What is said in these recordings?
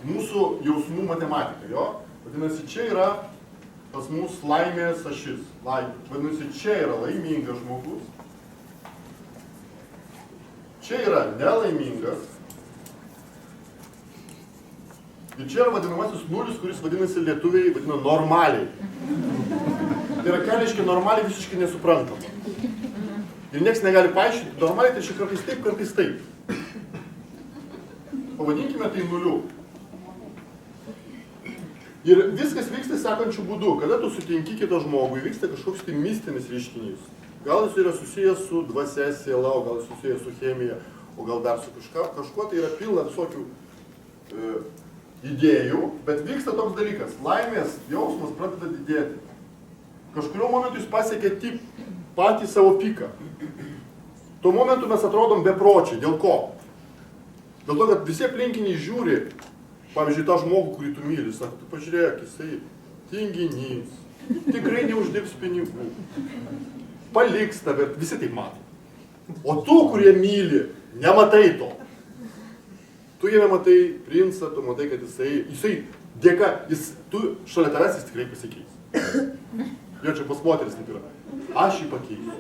mūsų jausmų matematika, jo? Vadinasi, čia yra pas mus laimės ašis. Vadinasi, čia yra laimingas žmogus. Čia yra nelaimingas. Ir čia yra vadinamasis nulis, kuris vadinasi lietuviai vadina normaliai. Tai yra, ką reiškia normaliai, visiškai nesuprantama. Ir nieks negali paaiškinti, normaliai tai čia kartais taip, kartais taip. Pavadinkime tai nuliu. Ir viskas vyksta sekančiu būdu. Kada tu sutinki kitą žmogų, vyksta kažkoks tai mistinis reiškinys. Gal jis yra susijęs su dvasia, siela, o gal jis susijęs su chemija, o gal dar su kažkuo, tai yra pilna visokių idėjų, bet vyksta toks dalykas. Laimės jausmas pradeda didėti. Kažkurio momentu jis pasiekia tik patį savo piką. Tuo momentu mes atrodom bepročiai. Dėl ko? Dėl to, kad visi aplinkiniai žiūri, pavyzdžiui, tą žmogų, kurį tu myli, sako, tu pažiūrėk, jisai tinginys, tikrai neuždirbs pinigų, paliks tave, visi taip mato. O tu, kurie myli, nematai to. Tu jame matai princą, tu matai, kad jisai dėka, tu šalia tavęs jis tikrai pasikeis. Jo čia pas moteris taip yra. Aš jį pakeisiu.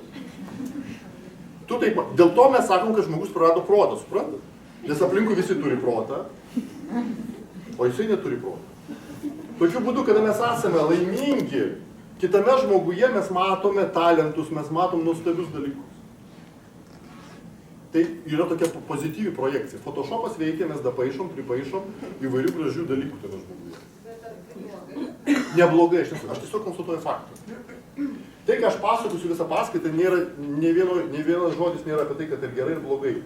Tu taip, dėl to mes sakom, kad žmogus prarado protą, suprantat? Nes aplinkui visi turi protą, o jisai neturi protą. Tokiu būdu, kada mes esame laimingi, kitame žmoguje mes matome talentus, mes matom nuostabius dalykus. Tai yra tokia pozityvi projekcija. Photoshopas veikia, mes dapaišom, pripaišom įvairių gražių dalykų tame žmoguje. Neblogai, aš tiesiog konstatuoju faktą. Tai, ką aš pasakosiu visą paskaitą, ne vienas žodis nėra apie tai, kad ir gerai ir blogai.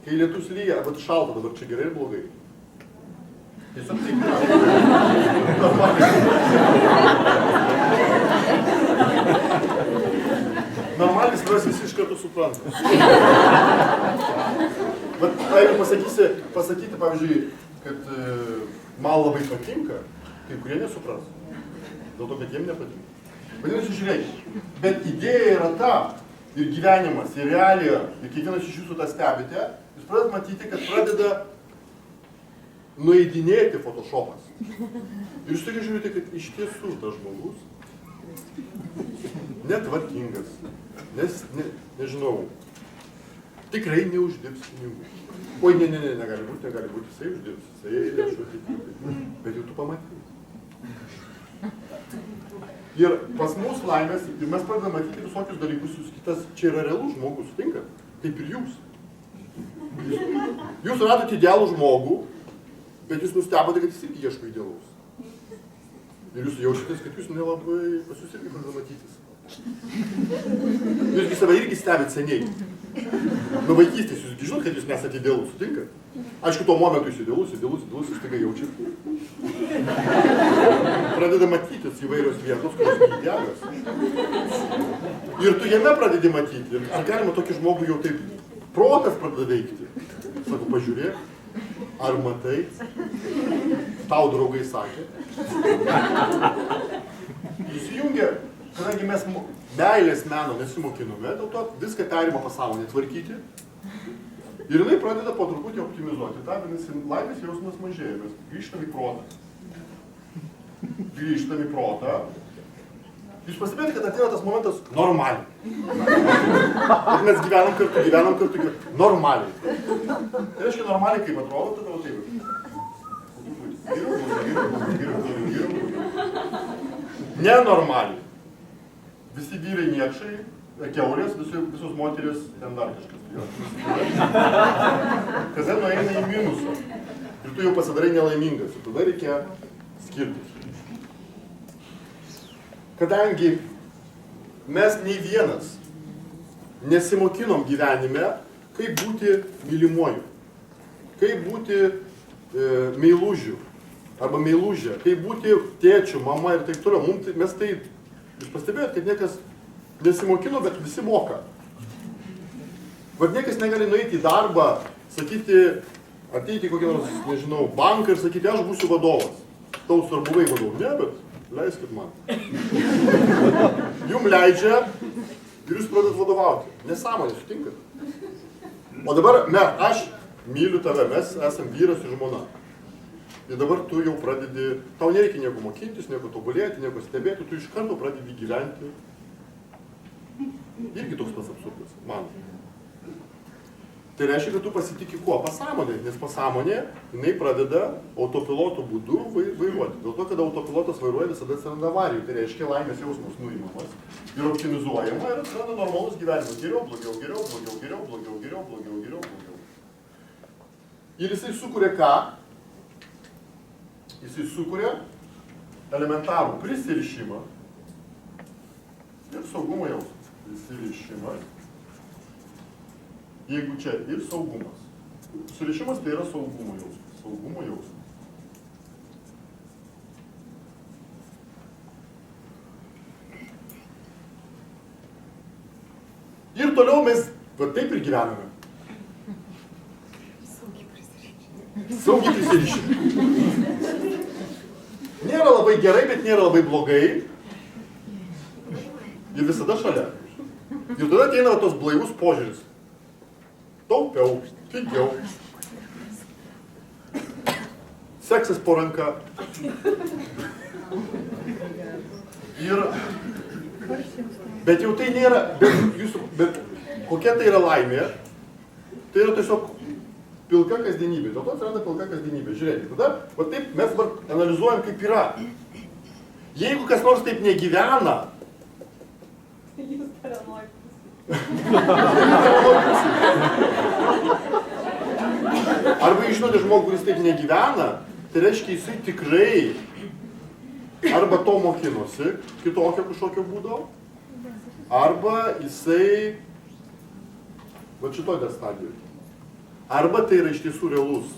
Kai lietus lyja, arba šalta, dabar čia gerai ir blogai. Tiesiog taip yra. Normalis mes visi iš karto suprantame. Bet jeigu pasakyti, pavyzdžiui, kad man labai patinka, kai kurie nesupras. Dėl to, kad jiem nepatinka. Vadinasi, žiūrėkit, bet idėja yra ta, ir gyvenimas, ir realija, ir kiekvienas iš jūsų tą stebite, jūs pradedat matyti, kad pradeda nueidinėti photoshopas. Ir jūs tokia žiūrite, kad iš tiesų tas žmogus netvarkingas, nežinau, tikrai neuždirbs pinigų. Oi, negali būti, jisai uždirbs, jisai lėšų atityti, bet jau tu pamatys. Ir pas mus laimės, ir mes pradedame matyti visokius dalykus, jūs kitas, čia yra realus žmogus, sutinkat, kaip ir jūs. Jūs radote idealų žmogų, bet jūs nustebote, kad jis irgi ieško idealaus. Ir jūs jaučiatės, kad jūs nelabai pas jūs irgi pradeda matytis. Jūsgi save irgi stebit seniai. Nuo vaikystės, jūs žinot, kad jūs nesate idealus, sutinkat? Aišku, tuo momentu jūs idealus, jūs staiga jaučiat. Pradeda matytis įvairios vietos, kurios idealios. Ir tu jame pradedi matyti. Ir ar galima tokį žmogų jau taip protas pradeda veikti? Sako, pažiūrėk, ar matai? Tau draugai sakė. Įsijungia, kadangi mes meilės meno nesimokinome, dėl to viską perima pasąmonė tvarkyti. Ir jinai pradeda po truputį optimizuoti. Ta, vadinasi, laimės jausmas mažėja. Mes grįžtam į protą. Jūs pastebėjote, kad atėjo tas momentas normaliai. Ir mes gyvenam kartu normaliai. Tai reiškia normaliai, kaip atrodo, tada taip. Nenormaliai. Visi vyrai niekšai, kiaurės, visos moteris, ten dar kažkas. Kada nueina į minusą. Ir tu jau pasidarai nelaimingas. Ir tada reikia skirtis. Kadangi mes nei vienas nesimokinom gyvenime, kaip būti mylimuoju, kaip būti meilužiu arba meilužė, kaip būti tėčiu, mama ir taip toliau. Mes tai, jūs pastebėjot, kad niekas nesimokino, bet visi moka. Vat niekas negali nueiti į darbą, sakyti, ateiti į kokį nors, nežinau, banką ir sakyti, aš būsiu vadovas. Tau svarbu buvai vadovu. Ne, bet leiskit man. Jum leidžia ir jūs pradedat vadovauti. Nesąmonė, sutinkat? O dabar, aš myliu tave, mes esam vyras ir žmona. Ir dabar tu jau pradedi, tau nereikia nieko mokintis, nieko tobulėti, nieko stebėti, tu iš karto pradedi gyventi. Irgi toks tas absurdas, man. Tai reiškia, kad tu pasitikį kuo? Pasąmonė, nes pasąmonė, jinai pradeda autopiloto būdu vairuoti. Dėl to, kad autopilotas vairuoja, visada atsiranda avarijų. Tai reiškia, laimės jausmas nuimamas ir optimizuojama ir atsiranda normalus gyvenimas. Geriau, blogiau, geriau, blogiau, geriau, blogiau, geriau, blogiau, geriau, blogiau. Ir jisai sukuria ką? Jisai sukuria elementarų prisirišimą ir saugumo jausmą. Prisirišimas. Jeigu čia ir saugumas. Prisirišimas tai yra saugumo jausmas. Saugumo jausmas. Ir toliau mes va taip ir gyvename. Saugiai prisirišime. Nėra labai gerai, bet nėra labai blogai. Ir visada šalia. Ir tada ateina tos blaivus požiūris. Taupiau, pigiau. Seksas po ranka. Ir... Bet jau tai nėra... Bet kokia tai yra laimė? Tai yra tiesiog pilka kasdienybė. Dėl to atsiranda pilka kasdienybė. Žiūrėkit, tada, va taip mes dabar analizuojam, kaip yra. Jeigu kas nors taip negyvena... Jūs paranoikus. Arba žinote žmogų, kuris taip negyvena, tai reiškia jisai tikrai arba to mokinosi, kitokio kažkokio būdo, arba jisai va šitoj stadijoje. Arba tai yra iš tiesų realus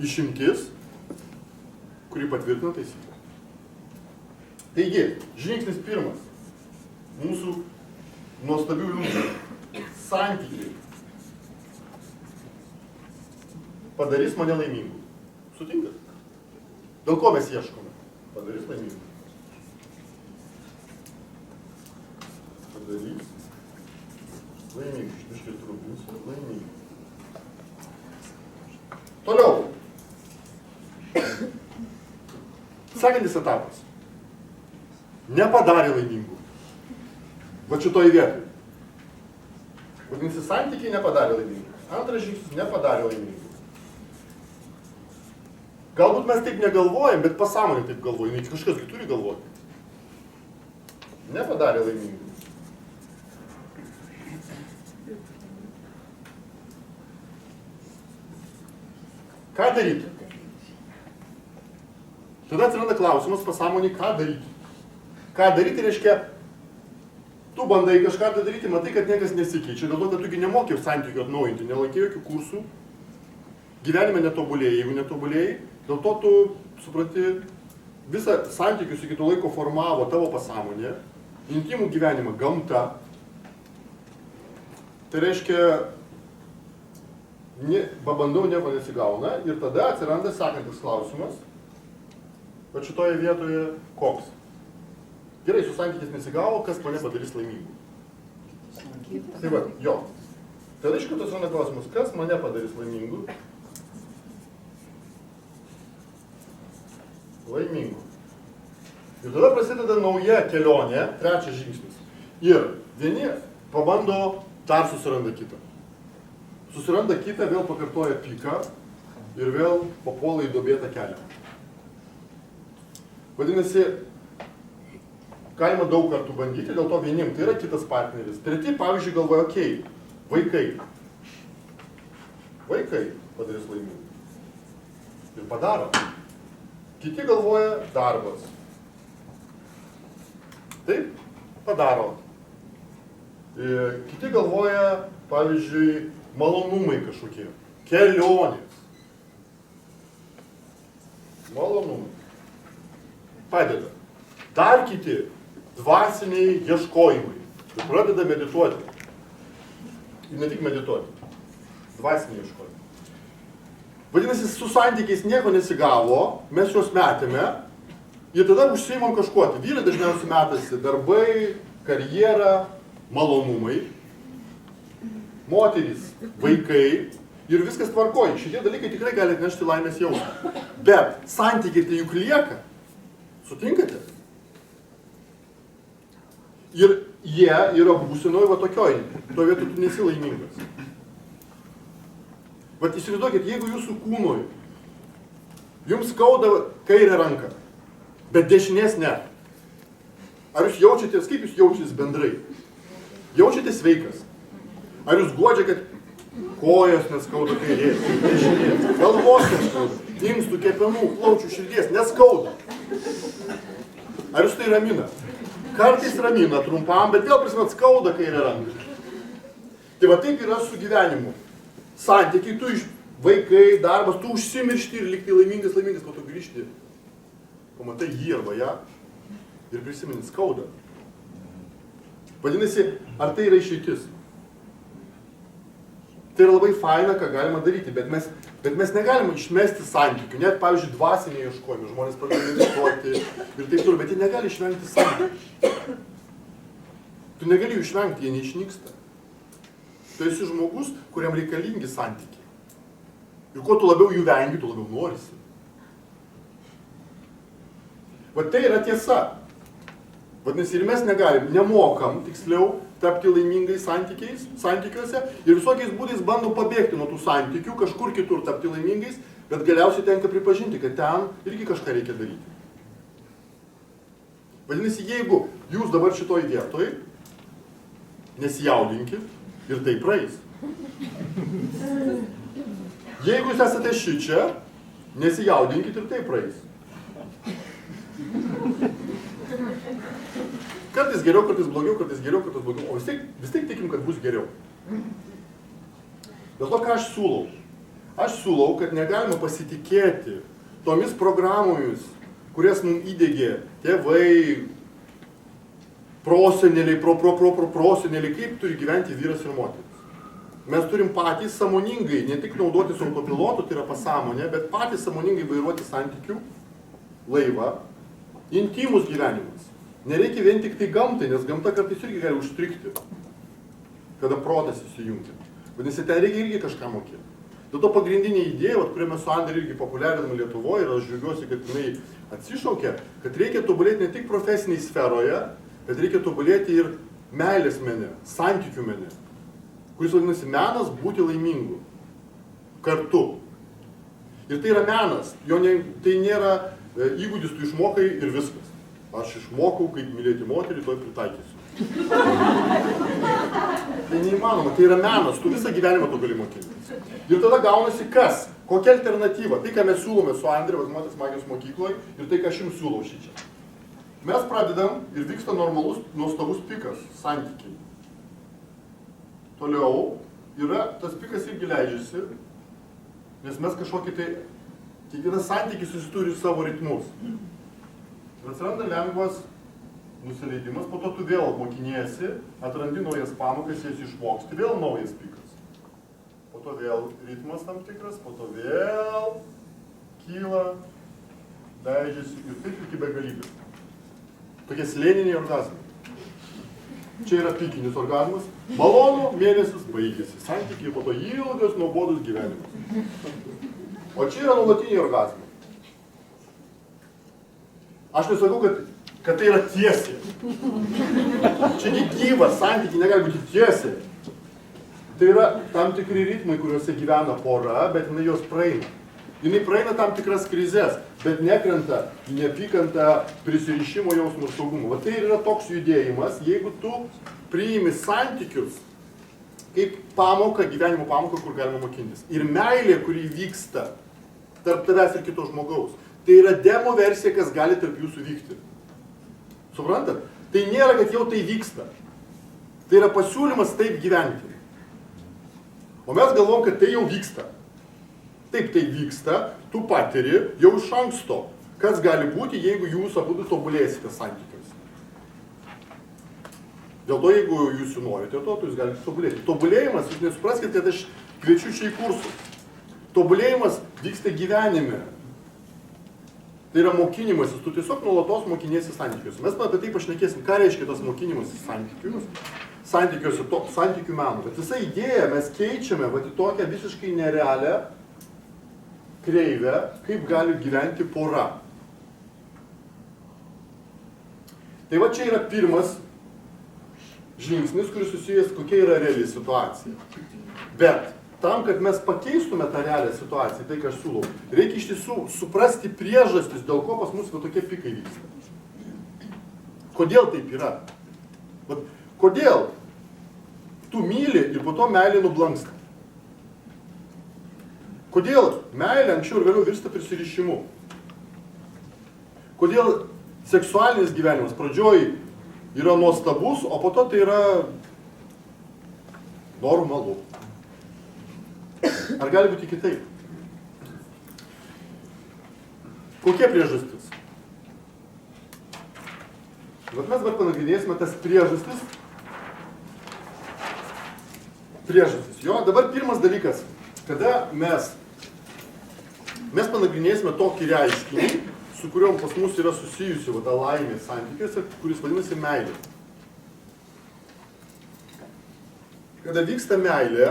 išimtis, kurį patvirtina taisyklė. Taigi, žingsnis pirmas. Mūsų nuostabių liūdžių santykiai padarys mane laimingu. Sutinkat? Dėl ko mes ieškome? Padarys laimingu. Padarys laimingu. Iškiai trūkinsiu. Laimingu. Toliau. Sekantis etapas. Nepadarė laimingų. Va šitoj vietoj. Vadinasi, santykiai nepadarė laimingų. Antras žingsnis nepadarė laimingų. Galbūt mes taip negalvojam, bet pasąmonė taip galvoja. Kažkas turi galvoti. Nepadarė laimingų. Ką daryti? Tada atsiranda klausimas pasąmonė, ką daryti. Ką daryti reiškia, tu bandai kažką daryti, matai, kad niekas nesikeičia, dėl to, kad tugi nemokėjau santykių atnaujinti, nelankėjau jokių kursų, gyvenime netobulėjai, jeigu netobulėjai, dėl to tu, supranti, visą santykius iki to laiko formavo tavo pasąmonė, intimų gyvenimą, gamta. Tai reiškia, pabandau, nieko nesigauna ir tada atsiranda sekantis klausimas, bet šitoje vietoje koks? Gerai, su santykis nesigavo, kas mane padarys laimingu? Tai va, jo. Tada iš kitos yra klausimas, kas mane padarys laimingu? Laimingu. Ir tada prasideda nauja kelionė, trečias žingsnis. Ir vieni pabando, dar susiranda kitą. Susiranda kitą, vėl pakartoja piką ir vėl papuola į duobėtą kelią. Vadinasi, galima daug kartų bandyti, dėl to vienim tai yra kitas partneris. Treti, pavyzdžiui, galvoja, okei, vaikai. Vaikai padarys laimingų. Ir padaro. Kiti galvoja darbas. Taip, padaro. Kiti galvoja, pavyzdžiui, malonumai kažkokie. Kelionės. Malonumai. Padeda. Dar kiti dvasiniai ieškojimai. Ir pradeda medituoti. Ir ne tik medituoti. Dvasiniai ieškojimai. Vadinasi, su santykiais nieko nesigavo, mes juos metėme ir tada užsiimam kažkuo. Tai vyrai dažniausiai metasi darbai, karjera, malonumai. Moterys, vaikai ir viskas tvarkoja. Šitie dalykai tikrai gali atnešti laimės jausmą. Bet santykiai tai juk lieka. Sutinkate? Ir jie yra būsinoje va tokioj. Tuo vietu tu nesi laimingas. Vat įsivaizduokit, jeigu jūsų kūnui jums skauda kairę ranką, bet dešinės ne. Ar jūs jaučiatės, kaip jūs jaučiatės bendrai? Jaučiatės sveikas? Ar jūs guodžia, kad kojos neskauda kairės, dešinės, galvos neskauda, inkstų, kepenų, plaučių, širdies, neskauda? Ar jūs tai ramina? Kartais ramina trumpam, bet vėl prisimet skauda kairę ranką. Tai va taip yra su gyvenimu. Santykiai, tu iš vaikai, darbas, tu užsimiršti ir likti laimingas, po to grįžti. Pamatai jį arba ją ir prisimeni skauda. Vadinasi, ar tai yra išeitis? Tai yra labai faina, ką galima daryti, bet mes negalime išmesti santykių. Net, pavyzdžiui, dvasiniai ieškojimai, žmonės pradeda medituoti ir taip toliau, bet jie negali išvengti santykių. Tu negali jų išvengti, jie neišnyksta. Tu esi žmogus, kuriam reikalingi santykiai. Ir kuo tu labiau jų vengi, tu labiau norisi. Va tai yra tiesa. Vadinasi, ir mes negalim, nemokam, tiksliau, tapti laimingais santykiuose ir visokiais būdais bandom pabėgti nuo tų santykių, kažkur kitur tapti laimingais, bet galiausiai tenka pripažinti, kad ten irgi kažką reikia daryti. Vadinasi, jeigu jūs dabar šitoj vietoj, nesijaudinkit ir tai praeis. Jeigu jūs esate šičia, nesijaudinkit ir tai praeis. Kartais geriau, kartais blogiau, kartais geriau, kartais blogiau, o vis tiek tikim, kad bus geriau. Dėl to, ką aš siūlau? Aš siūlau, kad negalima pasitikėti tomis programomis, kurias mums įdėgė tėvai, proseneliai, proseneliai, kaip turi gyventi vyras ir moteris. Mes turim patys sąmoningai, ne tik naudotis autopilotu, tai yra pasąmonė, bet patys sąmoningai vairuoti santykių laivą, intimus gyvenimas. Nereikia vien tik tai gamtai, nes gamta kartais irgi gali užstrigti, kada protas įsijungia. Vadinasi, ten reikia irgi kažką mokėti. Dėl to pagrindinė idėja, kurią mes su Andriu irgi populiariname Lietuvoje, ir aš džiaugiuosi, kad jinai atsišaukė, kad reikia tobulėti ne tik profesiniai sferoje, bet reikia tobulėti ir meilės mene, santykių mene, kuris vadinasi menas būti laimingu kartu. Ir tai yra menas, tai nėra įgūdis, tu išmokai ir viskas. Aš išmokau, kaip mylėti moterį, toj pritaikysiu. Tai neįmanoma, tai yra menas, tu visą gyvenimą to gali mokintis. Ir tada gaunasi kas? Kokia alternatyva? Tai, ką mes siūlome su Andriu, Matematikos magijos mokykloje ir tai, ką aš jums siūlau šičia. Mes pradedam ir vyksta normalus, nuostabus pikas, santykiai. Toliau yra, tas pikas irgi leidžiasi, nes mes kažkokį tai, kiekvienas santykis susituri savo ritmus. Ir atsiranda lengvas nusileidimas, po to tu vėl mokiniesi, atrandi naujas pamokas, jas išmoksti, vėl naujas pikas. Po to vėl ritmas tam tikras, po to vėl kyla, leidžiasi ir taip iki begalybės. Tokie slėniniai orgazmai. Čia yra pikinis orgazmas, malonu, mėnesis baigėsi, santykiai, po to ilgas, nuobodus gyvenimas. O čia yra nuolatiniai orgazmai. Aš nesakau, kad tai yra tiesiai. Čiagi gyvas santykiai negali būti tiesiai. Tai yra tam tikri ritmai, kuriuose gyvena pora, bet jinai jos praeina. Jinai praeina tam tikras krizes, bet nekrenta į neapykantą prisirišimo jausmų ir saugumą. Va tai yra toks judėjimas, jeigu tu priimi santykius kaip pamoką, gyvenimo pamoką, kur galima mokintis. Ir meilė, kuri vyksta tarp tavęs ir kito žmogaus, tai yra demo versija, kas gali tarp jūsų vykti. Suprantat? Tai nėra, kad jau tai vyksta. Tai yra pasiūlymas taip gyventi. O mes galvom, kad tai jau vyksta. Taip tai vyksta, tu patiri jau iš anksto, kas gali būti, jeigu jūs abudu tobulėsite santykiuose. Dėl to, jeigu jūs norite to, jūs galite tobulėti. Tobulėjimas, jūs nesupraskite, kad aš kviečiu čia į kursus. Tobulėjimas vyksta gyvenime. Tai yra mokinimasis, tu tiesiog nuolatos mokiniesi santykius. Mes apie tai pašnekėsim, ką reiškia tas mokinimasis santykius. santykių meno. Bet visą idėją mes keičiame į tokią visiškai nerealią kreivę, kaip gali gyventi pora. Tai va čia yra pirmas žingsnis, kuris susijęs, kokia yra reali situacija. Bet tam, kad mes pakeistume tą realią situaciją, tai ką aš siūlau, reikia iš tiesų suprasti priežastis, dėl ko pas mus va tokie pikai vyksta. Kodėl taip yra? Vat, kodėl tu myli ir po to meilė nublanksta? Kodėl meilė anksčiau ir vėliau virsta prisirišimu? Kodėl seksualinis gyvenimas pradžioj yra nuostabus, o po to tai yra normalu? Ar gali būti kitaip? Kokia priežastis? Bet mes dabar panagrinėsime tas priežastis. Jo, dabar pirmas dalykas, kada mes panagrinėsime tokį reiškinį, su kuriuom pas mus yra susijusi va, ta laimė santykiuose, kuris vadinasi meilė. Kada vyksta meilė,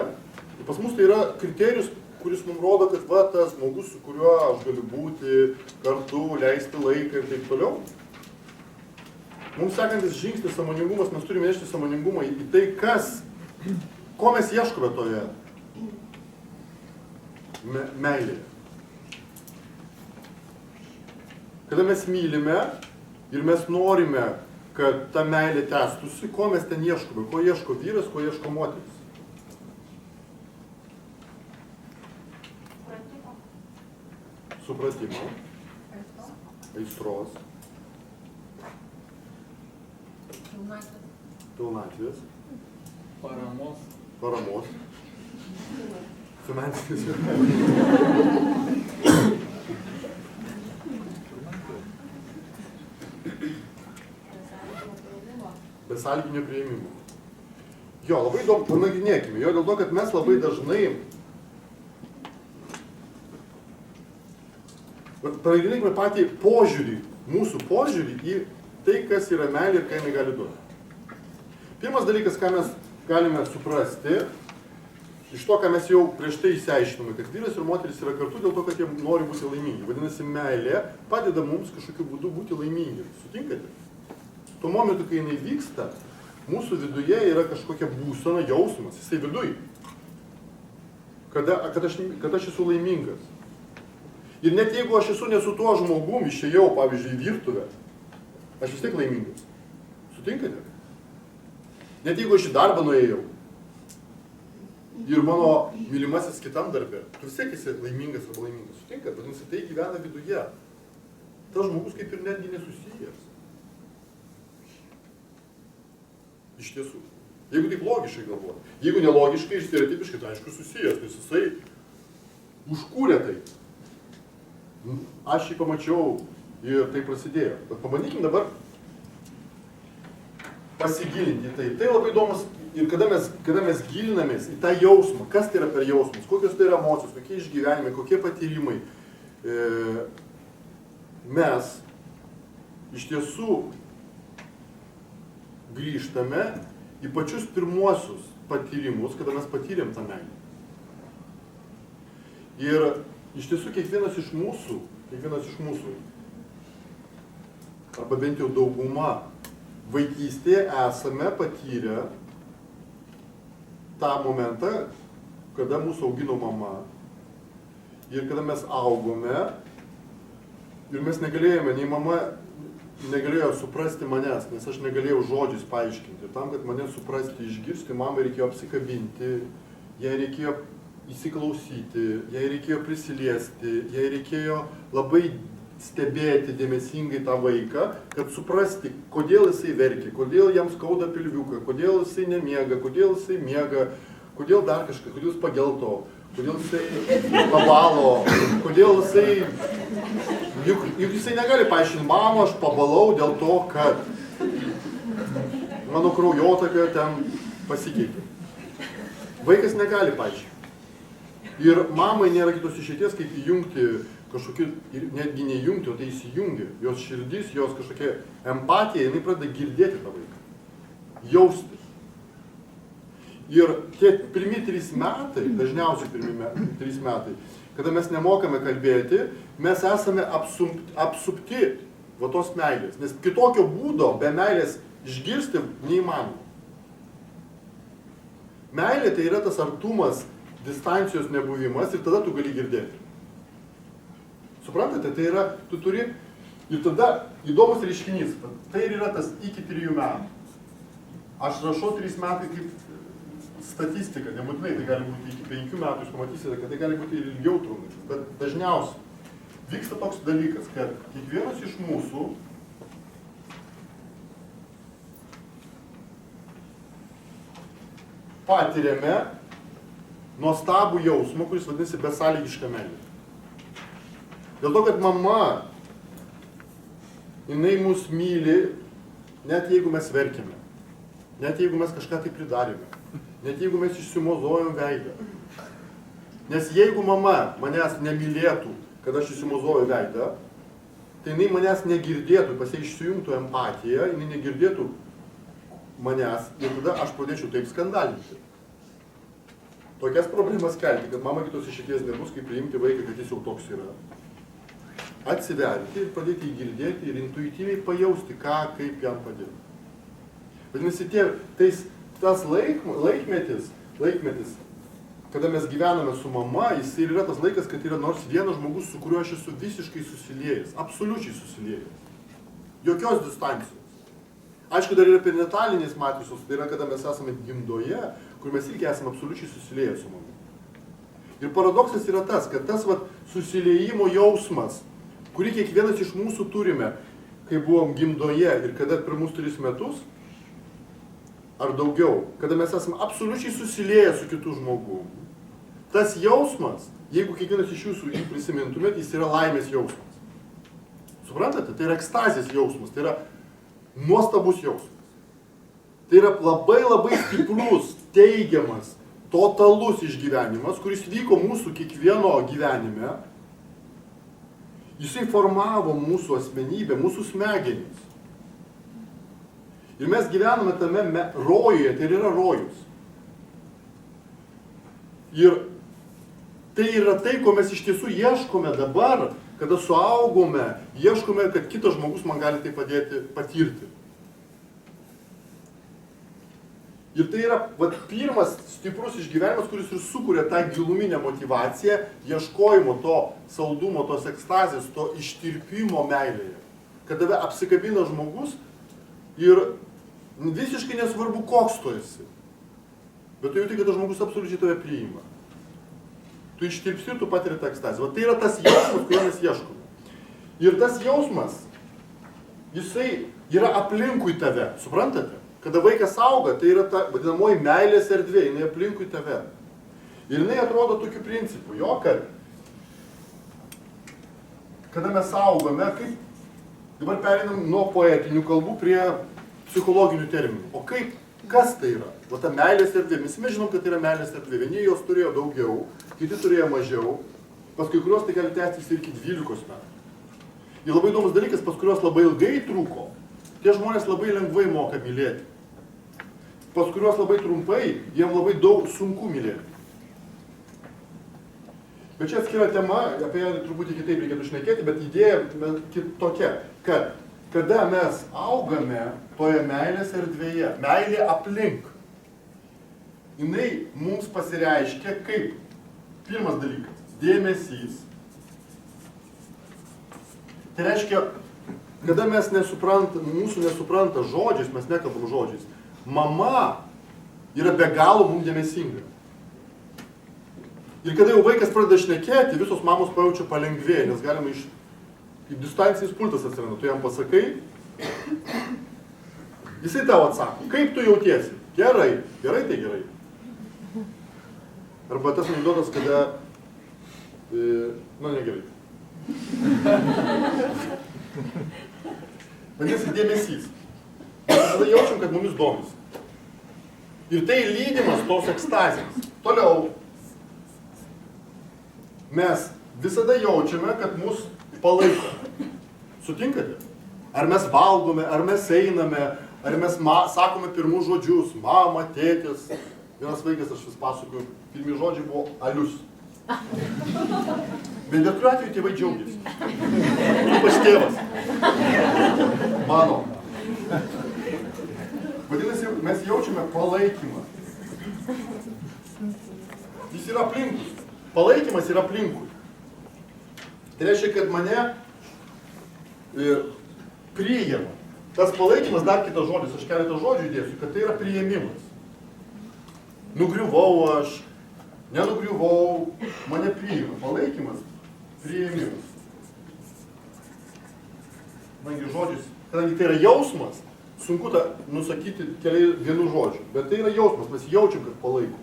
pas mus tai yra kriterijus, kuris mums rodo, kad va, tas žmogus, su kuriuo aš galiu būti kartu, leisti laiką ir taip toliau. Mums sekantis žingsnis sąmoningumas, mes turime nešti sąmoningumą į tai, ko mes ieškome toje meilėje. Kada mes mylime ir mes norime, kad ta meilė tęstųsi, ko mes ten ieškome, ko ieško vyras, ko ieško moteris. Supratimo, aistros, pilnatvės, paramos, finansinės. Besąlyginio priėmimo. Jo, labai įdomu, panagrinėkime. Jo, dėl to, kad mes labai dažnai panagrinėkime patį požiūrį, mūsų požiūrį į tai, kas yra meilė ir ką jinai gali duoti. Pirmas dalykas, ką mes galime suprasti, iš to, ką mes jau prieš tai išsiaiškinome, kad vyras ir moteris yra kartu dėl to, kad jie nori būti laimingi. Vadinasi, meilė padeda mums kažkokiu būdu būti laimingi. Sutinkate? Tuo momentu, kai jinai vyksta, mūsų viduje yra kažkokia būsena, jausmas, jisai viduj. Kad aš esu laimingas. Ir net jeigu aš esu ne su tuo žmogum, išėjau, pavyzdžiui, į virtuvę, aš vis tiek laimingas. Sutinkate? Net jeigu aš į darbą nuėjau ir mano mylimasis kitam darbe, tu vis tiek esi laimingas arba laimingas. Sutinkate? Vadinasi, tai gyvena viduje. Tas žmogus kaip ir netgi nesusijęs. Iš tiesų. Jeigu taip logiškai galvoti. Jeigu nelogiškai ir stereotipiškai, tai aišku susijęs, nes jisai užkūrė tai. Aš jį pamačiau ir tai prasidėjo. Bet pabandykim dabar pasigilinti į tai. Tai labai įdomus ir kada mes gilinamės į tą jausmą, kas tai yra per jausmus, kokios tai yra emocijos, kokie išgyvenimai, kokie patyrimai, mes iš tiesų grįžtame į pačius pirmuosius patyrimus, kada mes patyrėm tą meilę. Ir iš tiesų kiekvienas iš mūsų, arba bent jau dauguma, vaikystėje esame patyrę tą momentą, kada mūsų augino mama ir kada mes augome ir mes negalėjome, nei mama negalėjo suprasti manęs, nes aš negalėjau žodžiais paaiškinti. Ir tam, kad mane suprasti, išgirsti, mamai reikėjo apsikabinti, jai reikėjo įsiklausyti, jai reikėjo prisiliesti, jai reikėjo labai stebėti dėmesingai tą vaiką, kad suprasti, kodėl jisai verkia, kodėl jam skauda pilviuką, kodėl jisai nemiega, kodėl jisai miega, kodėl dar kažkas, kodėl jis pagelto, kodėl jisai pabalo, kodėl jisai... Juk jisai negali paaiškinti, mama, aš pabalau dėl to, kad mano kraujotaka ten pasikeitė. Vaikas negali paaiškinti. Ir mamai nėra kitos išeities, kaip įjungti kažkokį, ir netgi neįjungti, o tai įsijungia. Jos širdis, jos kažkokia empatija, jinai pradeda girdėti tą vaiką. Jausti. Ir tie pirmi 3 metai, dažniausiai pirmi 3 metai, kada mes nemokame kalbėti, mes esame apsupti va tos meilės. Nes kitokio būdo be meilės išgirsti neįmanoma. Meilė tai yra tas artumas, distancijos nebuvimas ir tada tu gali girdėti. Suprantate, tai yra, tu turi, ir tada įdomus reiškinys, tai ir yra tas iki 3 metų. Aš rašau 3 metai kaip statistika, nebūtinai tai gali būti iki 5 metų, jūs pamatysite, kad tai gali būti ir ilgiau trunkantis, bet dažniausiai vyksta toks dalykas, kad kiekvienas iš mūsų patiriame nuostabų jausmą, kuris vadinasi besąlygiška meilė. Dėl to, kad mama, jinai mus myli, net jeigu mes verkime, net jeigu mes kažką tai pridarėme, net jeigu mes išsimozojom veidą. Nes jeigu mama manęs nemylėtų, kad aš išsimozoju veidą, tai jinai manęs negirdėtų, pas ją išsijungtų empatiją, jinai negirdėtų manęs ir tada aš pradėčiau taip skandalinti. Tokias problemas kelti, kad mama kitos išeities nebus, kaip priimti vaiką, kad jis jau toks yra. Atsiverti ir pradėti jį girdėti ir intuityviai pajausti, ką, kaip jam padėti. Vadinasi, tas laikmetis, kada mes gyvename su mama, jis ir yra tas laikas, kad yra nors vienas žmogus, su kuriuo aš esu visiškai susiliejęs, absoliučiai susiliejęs. Jokios distancijos. Aišku, dar yra perinatalinės matrisos, tai yra, kada mes esame gimdoje, kur mes irgi esame absoliučiai susilieję su mama. Ir paradoksas yra tas, kad tas susiliejimo jausmas, kurį kiekvienas iš mūsų turime, kai buvom gimdoje ir kada pirmus 3 metus, ar daugiau, kada mes esame absoliučiai susilieję su kitu žmogum. Tas jausmas, jeigu kiekvienas iš jūsų jį prisimintumėt, jis yra laimės jausmas. Suprantate? Tai yra ekstazės jausmas, tai yra nuostabus jausmas. Tai yra labai labai stiprus, teigiamas, totalus išgyvenimas, kuris vyko mūsų kiekvieno gyvenime. Jisai formavo mūsų asmenybę, mūsų smegenis. Ir mes gyvename tame rojuje, tai yra rojus. Ir tai yra tai, ko mes iš tiesų ieškome dabar, kada suaugome, ieškome, kad kitas žmogus man gali tai padėti patirti. Ir tai yra pirmas stiprus išgyvenimas, kuris ir sukuria tą giluminę motyvaciją, ieškojimo to saldumo, tos ekstazės, to ištirpimo meilėje. Kad tave apsikabina žmogus ir visiškai nesvarbu, koks tu esi. Bet tu jauti, kad tas žmogus absoliučiai tave priima. Tu ištirpsi ir tu patiri tą ekstazę. Tai yra tas jausmas, kurio mes ieškome. Ir tas jausmas, jisai yra aplinkui tave, suprantate? Kada vaikas auga, tai yra ta vadinamoji meilės erdvė, jinai aplinkui tave. Ir jinai atrodo tokiu principu, jo, kad kada mes augame, kaip dabar pereinam nuo poetinių kalbų prie psichologinių terminų. O kas tai yra? O ta meilės erdvė, mes žinom, kad tai yra meilės erdvė. Vieni jos turėjo daugiau, kiti turėjo mažiau, pas kai kurios tai gali tęstis ir iki 12 metų. Ir labai įdomus dalykas, pas kurios labai ilgai trūko, tie žmonės labai lengvai moka mylėti. Pas kuriuos labai trumpai, jiem labai daug sunku mylėti. Bet čia atskira tema, apie ją truputį kitaip reikėtų šnekėti, bet idėja tokia, kad kada mes augame toje meilės erdvėje, meilė aplink, jinai mums pasireiškia kaip pirmas dalykas – dėmesys. Tai reiškia, kada mes mūsų nesupranta žodžiais, mes nekalbam žodžiais, mama yra be galo mums dėmesinga. Ir kada jau vaikas pradeda šnekėti, visos mamos pajaučia palengvėję, nes galima kaip distancinis pultas atsiranda. Tu jam pasakai, jisai tau atsako, kaip tu jautiesi? Gerai, gerai tai gerai. Arba tas anekdotas, kada, negerai. Vadinasi, dėmesys. Mes tada jaučiam, kad mumis domis. Ir tai lydimas tos ekstazės. Toliau, mes visada jaučiame, kad mus palaiko. Sutinkate? Ar mes valgome, ar mes einame, ar mes sakome pirmus žodžius, mama, tėtis, Vienas vaikas, aš vis pasakoju, pirmi žodžiai buvo alius. Bet bet kuriuo atveju tėvai džiaugiasi. Ypač tėvas. Mano. Vadinasi, mes jaučiame palaikymą. Jis yra aplinkui. Palaikymas yra aplinkui. Tai reiškia, kad mane priima. Tas palaikymas, dar kitas žodis, aš keletą žodžių įdėsiu, kad tai yra priėmimas. Nugriuvau aš, nenugriuvau, mane priima. Palaikymas, priėmimas. Kadangi tai yra jausmas, sunku tą nusakyti vienu žodžiu, bet tai yra jausmas, mes jaučiam, kad palaikom.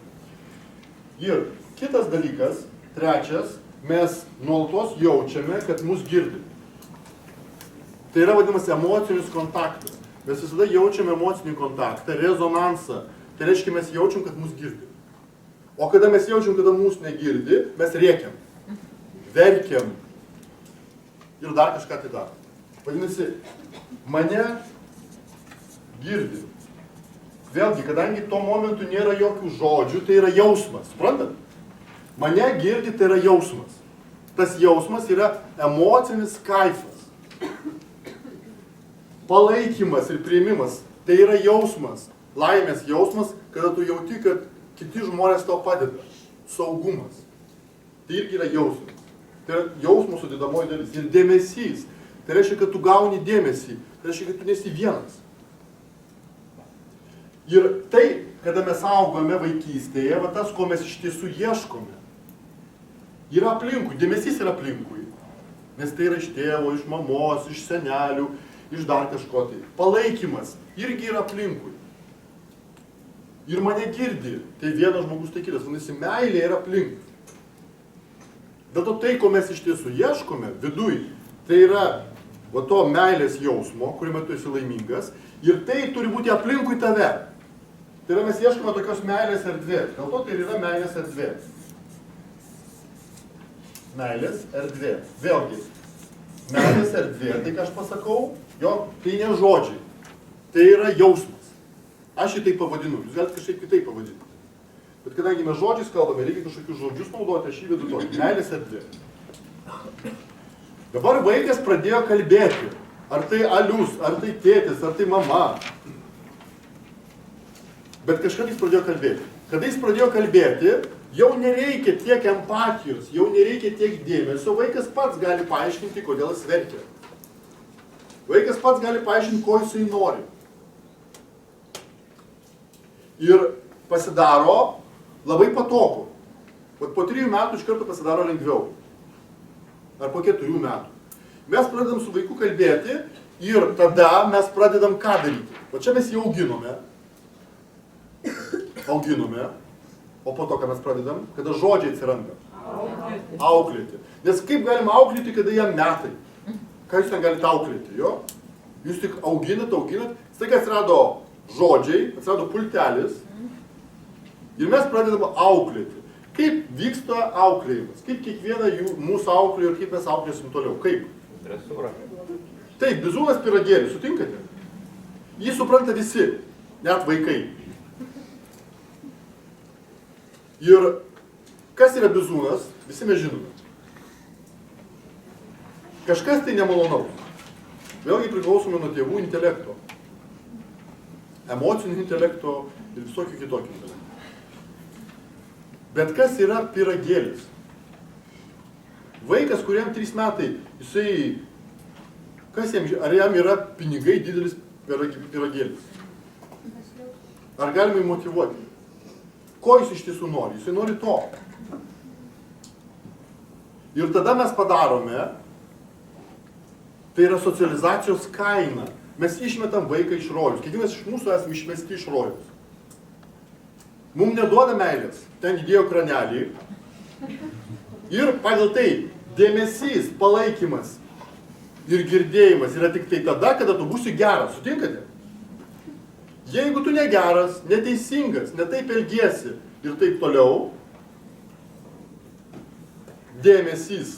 Ir kitas dalykas, trečias, mes nuolatos jaučiame, kad mus girdi. Tai yra vadinamas emocinis kontaktas. Mes visada jaučiame emocinį kontaktą, rezonansą. Tai reiškia, mes jaučiam, kad mus girdi. O kada mes jaučiam, kada mūsų negirdi, mes rėkiam, verkiam ir dar kažką tai darom. Vadinasi, mane girdi. Vėlgi, kadangi tuo momentu nėra jokių žodžių, tai yra jausmas. Suprantat? Mane girdi, tai yra jausmas. Tas jausmas yra emocinis kaifas. Palaikymas ir priėmimas, tai yra jausmas. Laimės jausmas, kada tu jauti, kad kiti žmonės tau padeda. Saugumas. Tai irgi yra jausmas. Tai yra jausmo sudėdamoji dalis. Ir dėmesys. Tai reiškia, kad tu gauni dėmesį. Tai reiškia, kad tu nesi vienas. Ir tai, kada mes augame vaikystėje, va tas, ko mes iš tiesų ieškome, yra aplinkui. Dėmesys yra aplinkui. Nes tai yra iš tėvo, iš mamos, iš senelių, iš dar kažko tai. Palaikymas irgi yra aplinkui. Ir mane girdi. Tai vienas žmogus, tai kitas. Vadinasi, meilė yra aplinkui. Dėl to tai, ko mes iš tiesų ieškome viduj, tai yra va to meilės jausmo, kuriame tu esi laimingas, ir tai turi būti aplinkui tave. Tai yra mes ieškome tokios meilės erdvės. Dėl to tai yra meilės erdvė. Meilės erdvė. Vėlgi, meilės erdvė, tai ką aš pasakau, jo, tai ne žodžiai. Tai yra jausmas. Aš jį taip pavadinu, jūs galite kažkaip kitaip pavadinti. Bet kadangi mes žodžiais kalbame, reikia kažkokius žodžius naudoti, aš jį vedu tokį. Meilės erdvė. Dabar vaikas pradėjo kalbėti. Ar tai alius, ar tai tėtis, ar tai mama. Bet kažkada jis pradėjo kalbėti. Kada jis pradėjo kalbėti, jau nereikia tiek empatijos, jau nereikia tiek dėmesio. Vaikas pats gali paaiškinti, kodėl jis verkia. Vaikas pats gali paaiškinti, ko jisai nori. Ir pasidaro labai patogu. Po 3 metų iš karto pasidaro lengviau. Ar po 4 metų. Mes pradedam su vaiku kalbėti ir tada mes pradedam ką daryti. O čia mes jį auginome. O po to, ką mes pradedam, kada žodžiai atsiranda. Auklėti. Nes kaip galima auklėti, kada jam metai? Ką jūs ten galite auklėti, jo? Jūs tik auginat. Staiga atsirado žodžiai, atsirado pultelis. Ir mes pradedam auklėti. Kaip vyksta auklėjimas? Kaip kiekvieną mūsų auklėjo ir kaip mes auklėsim toliau? Kaip? Dresūra. Taip, bizūnas pyragėlis, sutinkate? Jį supranta visi, net vaikai. Ir kas yra bizūnas, visi mes žinome. Kažkas tai nemalonaus. Vėlgi priklausome nuo tėvų intelekto. Emocinio intelekto ir visokių kitokių intelektų. Bet kas yra pyragėlis? Vaikas, kuriam 3 metai, jisai, ar jam yra pinigai didelis pyragėlis? Ar galime jį motyvuoti? Ko jis iš tiesų nori? Jisai nori to. Ir tada mes padarome, tai yra socializacijos kaina. Mes išmetam vaiką iš rojus. Kiekvienas iš mūsų esame išmesti iš rojus. Mums neduoda meilės. Ten įdėjo kranelį. Ir pagal tai dėmesys, palaikymas ir girdėjimas yra tik tai tada, kada tu būsi geras. Sutinkate? Jeigu tu negeras, neteisingas, netaip elgiesi ir taip toliau, dėmesys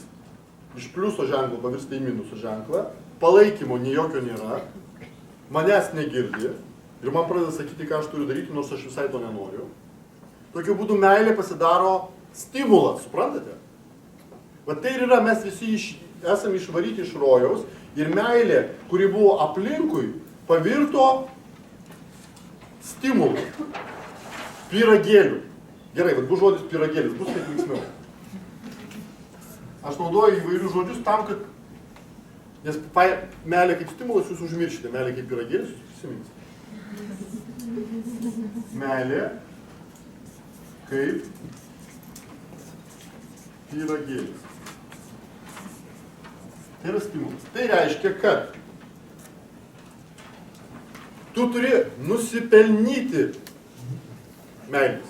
iš pliuso ženklo pavirsta į minuso ženklą, palaikymo nei jokio nėra, manęs negirdi ir man pradeda sakyti, ką aš turiu daryti, nors aš visai to nenoriu. Tokiu būdu meilė pasidaro stimulas, suprantate? Va tai ir yra, mes visi esame išvaryti iš rojaus ir meilė, kuri buvo aplinkui, pavirto stimulu, pyragėliu. Gerai, bet bus žodis pyragėlis, bus kaip linksmiau. Aš naudoju įvairius žodžius tam, kad, nes meilė kaip stimulas jūs užmiršite, meilė kaip pyragėlis jūs prisiminsite. Meilė kaip pyragėlis. Tai yra stimulas. Tai reiškia, kad tu turi nusipelnyti meilės.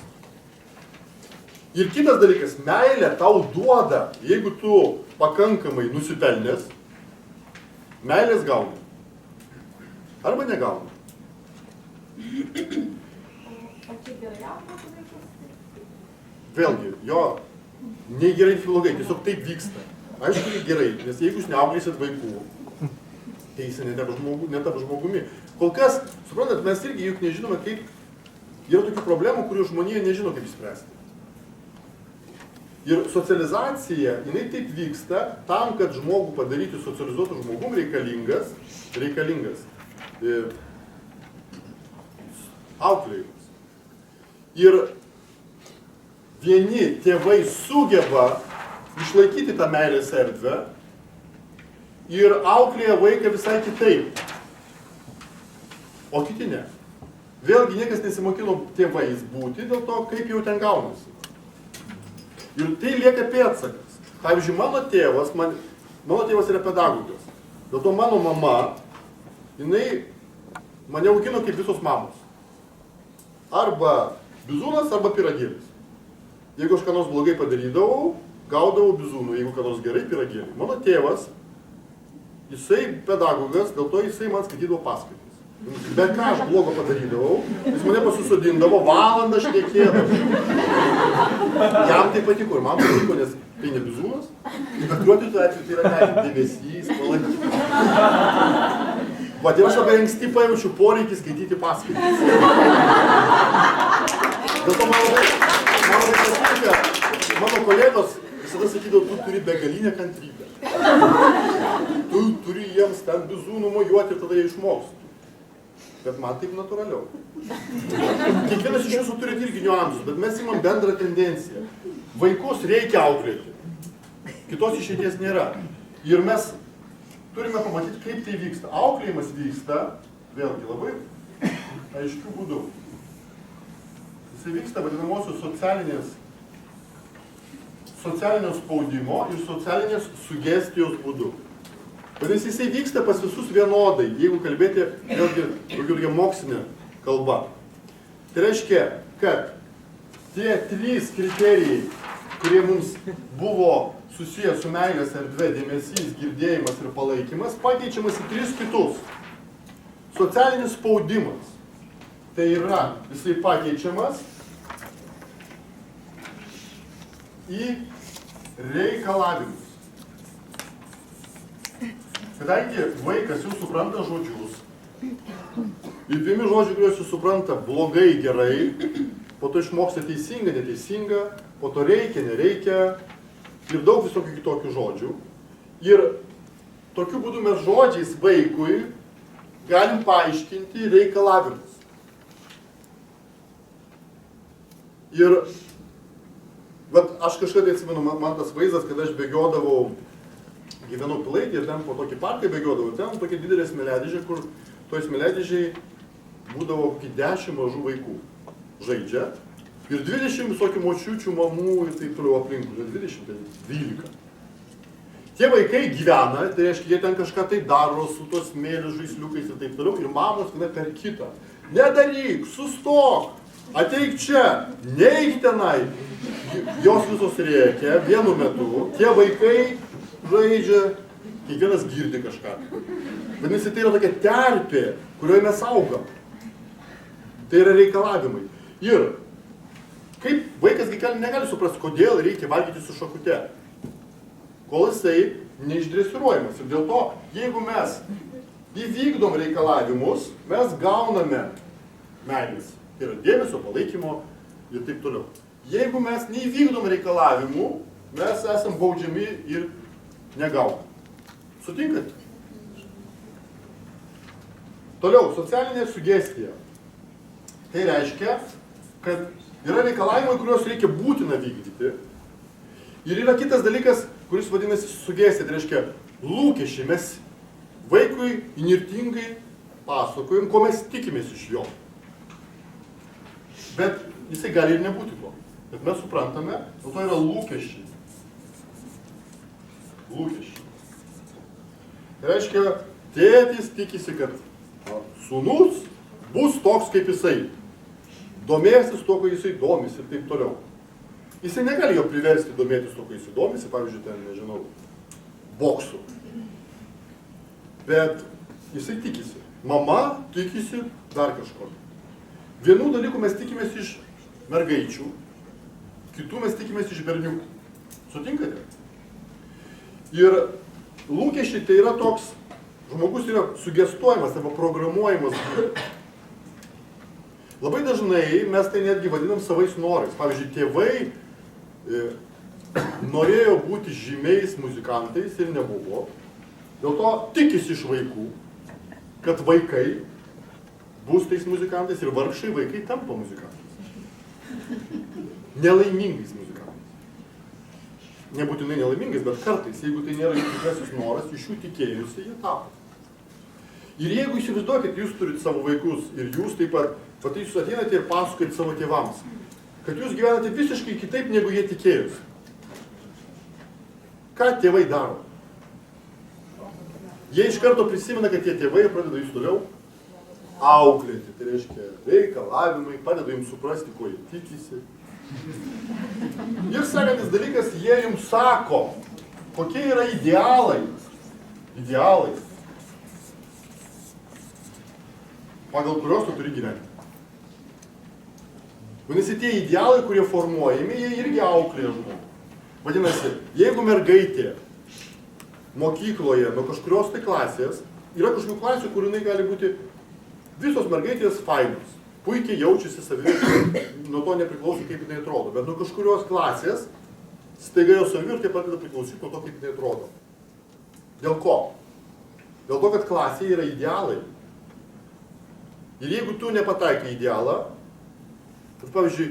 Ir kitas dalykas, meilė tau duoda, jeigu tu pakankamai nusipelnęs, meilės gauni. Arba negauni. O čia gerai auklėti vaikus? Vėlgi, jo, nei gerai, nei blogai, tiesiog taip vyksta. Aišku, gerai, nes jeigu jūs neauklėsit vaikų, tai jis netap žmogumi. Kol kas, suprantat, mes irgi juk nežinome, kaip yra tokių problemų, kurių žmonija nežino, kaip išspręsti. Ir socializacija, jinai taip vyksta, tam, kad žmogų padaryti socializuotų žmogum reikalingas auklėjimas. Ir vieni tėvai sugeba išlaikyti tą meilės erdvę ir auklėja vaiką visai kitaip, o kiti ne. Vėlgi niekas nesimokino tėvais būti dėl to, kaip jau ten gaunasi. Ir tai lieka pėdsakas. Pavyzdžiui, mano tėvas yra pedagogas. Dėl to mano mama, jinai mane augino kaip visos mamos. Arba bizūnas, arba pyragėlis. Jeigu aš ką nors blogai padarydavau, gaudavau bizūnų, jeigu ką nors gerai, pyragėlį. Mano tėvas, jisai pedagogas, dėl to jisai man skaitydavo paskaitas. Bet ką aš blogo padarydavau, jis mane pasusodindavo, valandą šnekėdavo. Jam tai patiko ir man patiko, nes tai ne bizūnas, bet kuriuo atveju tai yra dėmesys, palaikymas. Ir aš labai anksti pajaučiu poreikį skaityti paskaitas. Dėl to man labai patinka, mano kolegos visada sakydavo, tu turi begalinę kantrybę. Tu turi jiems ten bizūnų mojuoti ir tada jie išmoks. Bet man taip natūraliau. Kiekvienas iš jūsų turite irgi niuansus, bet mes imam bendrą tendenciją. Vaikus reikia auklėti. Kitos išeities nėra. Ir mes turime pamatyti, kaip tai vyksta. Auklėjimas vyksta, vėlgi labai aiškių būdų. Jisai vyksta vadinamosios socialinio spaudimo ir socialinės sugestijos būdu. Vadinasi, jisai vyksta pas visus vienodai, jeigu kalbėti vėlgi tokia mokslinė kalba. Tai reiškia, kad tie 3 kriterijai, kurie mums buvo susijęs su meilės erdve, dėmesys, girdėjimas ir palaikymas, pakeičiamas į 3 kitus. Socialinis spaudimas. Tai yra, jisai pakeičiamas į reikalavimus. Kadangi vaikas jau supranta žodžius, ir pirmi žodžiai, kuriuos jūs supranta blogai, gerai, po to išmoksta teisinga, neteisinga, po to reikia, nereikia, ir daug visokių kitokių žodžių. Ir tokiu būdu mes žodžiais vaikui galim paaiškinti reikalavimus. Ir aš kažkada atsimenu, man tas vaizdas, kad aš bėgiodavau, gyvenau Pilaitėje ir ten po tokį parką bėgiodavau. Ir ten tokia didelė smėliadėžė, kur toj smėliadėžėj būdavo 10 mažų vaikų žaidžia. Ir 20 visokių močiučių, mamų ir taip toliau aplinkų. 20, tai 12. Tie vaikai gyvena, tai reiškia, jie ten kažką tai daro su tos smėlių žaisliukais ir taip toliau. Ir mamos viena per kitą. Nedaryk, sustok, ateik čia, neik tenai. Jos visos rėkia vienu metu. Tie vaikai žaidžia, kiekvienas girdi kažką. Vadinasi, tai yra tokia terpė, kurioje mes augam. Tai yra reikalavimai. Ir kaip vaikas negali suprasti, kodėl reikia valgyti su šakute, kol jisai neišdresiruojamas. Ir dėl to, jeigu mes įvykdom reikalavimus, mes gauname meilės. Tai yra dėmesio, palaikymo ir taip toliau. Jeigu mes neįvykdom reikalavimų, mes esam baudžiami ir negaunam. Sutinkat? Toliau, socialinė sugestija. Tai reiškia, kad yra reikalavimai, kuriuos reikia būtina vykdyti. Ir yra kitas dalykas, kuris vadinasi sugestija. Tai reiškia, lūkesčiai. Mes vaikui inirtingai pasakojam, ko mes tikimės iš jo. Bet jisai gali ir nebūti to. Bet mes suprantame, dėl to yra lūkesčiai. Lūkesčiai. Tai reiškia, tėtis tikisi, kad sūnus bus toks kaip jisai. Domėsis to, ko jisai domisi ir taip toliau. Jisai negali jo priversti domėtis to, ko jisai domisi, pavyzdžiui, ten, nežinau, boksu. Bet jisai tikisi. Mama tikisi dar kažko. Vienų dalykų mes tikimės iš mergaičių, kitų mes tikimės iš berniukų. Sutinkate? Ir lūkesčiai tai yra toks, žmogus yra sugestuojamas arba programuojamas. Labai dažnai mes tai netgi vadinam savais norais. Pavyzdžiui, tėvai norėjo būti žymiais muzikantais ir nebuvo. Dėl to tikisi iš vaikų, kad vaikai bus tais muzikantais ir vargšai vaikai tampa muzikantais. Nelaimingais muzikantais. Nebūtinai nelaimingais, bet kartais, jeigu tai nėra jų tikrasis noras, iš jų tikėjusi, jie tapo. Ir jeigu įsivaizduokit, jūs turit savo vaikus ir jūs taip pat, tai jūs ateinate ir pasakojate savo tėvams, kad jūs gyvenate visiškai kitaip, negu jie tikėjusi. Ką tėvai daro? Jie iš karto prisimena, kad tie tėvai pradeda jūs toliau auklėti. Tai reiškia reikalavimai, padeda jums suprasti, ko jie tikisi. Ir sekantis dalykas, jie jums sako, kokie yra idealai. Idealai. Pagal kurios tu turi gyventi. Vadinasi, tie idealai, kurie formuojami, jie irgi auklėja žmogų. Vadinasi, jeigu mergaitė mokykloje nuo kažkurios tai klasės, yra kažkokių klasių, kur jinai gali būti visos mergaitės fainos, puikiai jaučiasi savivertė, nuo to nepriklauso, kaip jinai atrodo, bet nuo kažkurios klasės staiga jo savivertė pradeda priklausyti nuo to, kaip jinai atrodo. Dėl ko? Dėl to, kad klasėje yra idealai. Ir jeigu tu nepataikai idealą, tai pavyzdžiui,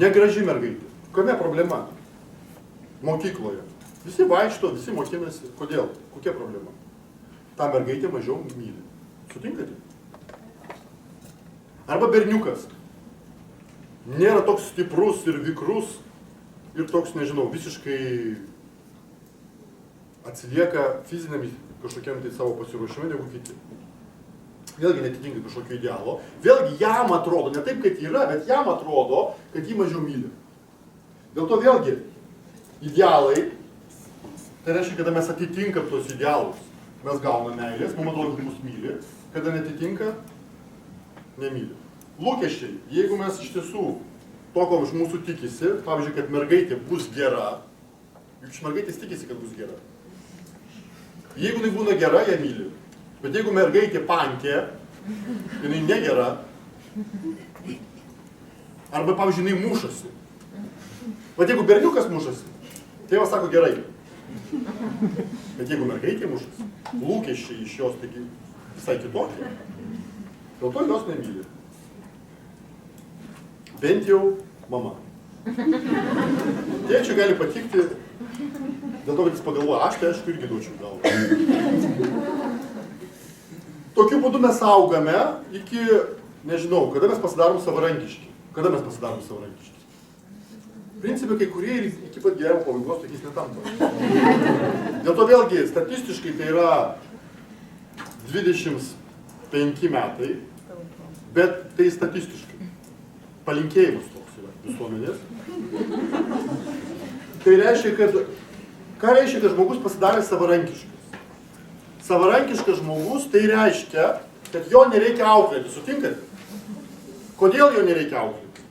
negraži mergaitė, kame problema? Mokykloje. Visi vaikšto, visi mokinasi. Kodėl? Kokia problema? Ta mergaitė mažiau myli. Sutinkate? Arba berniukas. Nėra toks stiprus ir vikrus ir toks, nežinau, visiškai atsilieka fiziniam kažkokiam tai savo pasiruošimui negu kiti. Vėlgi netitinka kažkokio idealo. Vėlgi jam atrodo, ne taip, kad yra, bet jam atrodo, kad jį mažiau myli. Dėl to vėlgi idealai, tai reiškia, kada mes atitinkam tos idealus, mes gauname meilės, mums atrodo, kad mus myli, kada netitinka, nemyli. Lūkesčiai, jeigu mes iš tiesų to, ko iš mūsų tikisi, pavyzdžiui, kad mergaitė bus gera, juk iš mergaitės tikisi, kad bus gera. Jeigu jinai būna gera, ją myli. Bet jeigu mergaitė pankė, jinai negera, arba, pavyzdžiui, jinai mušasi. Bet jeigu berniukas mušasi, tėvas sako gerai. Bet jeigu mergaitė mušasi, lūkesčiai iš jos taigi visai kitokie. Dėl to jos nemyli. Bent jau mama. Tėčiui gali patikti, dėl to, kad jis pagalvoja, aš tai aišku irgi duočiau galvą. Tokiu būdu mes augame iki, nežinau, kada mes pasidarom savarankiški. Kada mes pasidarom savarankiški? Principai, kai kurie ir iki pat gyvenimo pabaigos tokiais netampa. Dėl to vėlgi, statistiškai tai yra 25 metai, bet tai statistiškai. Palinkėjimas toks yra visuomenės. Tai reiškia, kad, ką reiškia, kad žmogus pasidarė savarankiškas? Savarankiškas žmogus tai reiškia, kad jo nereikia auklėti. Sutinkate? Kodėl jo nereikia auklėti?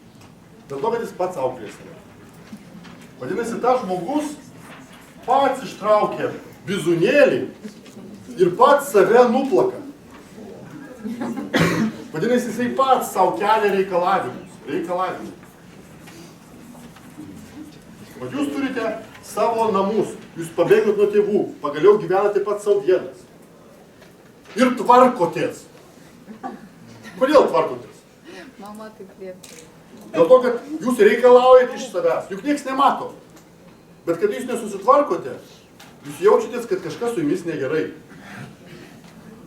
Dėl to, kad jis pats auklės save. Vadinasi, tas žmogus pats ištraukia bizūnėlį ir pats save nuplaka. Vadinasi, jisai pats savo kelia reikalavimus. Vat jūs turite savo namus, jūs pabėgot nuo tėvų, pagaliau gyvenate pat savo vienas. Ir tvarkotės. Kodėl tvarkotės? Mama taip liepia. Dėl to, kad jūs reikalaujate iš savęs, juk nieks nemato. Bet kad jūs nesusitvarkote, jūs jaučiatės, kad kažkas su jumis negerai.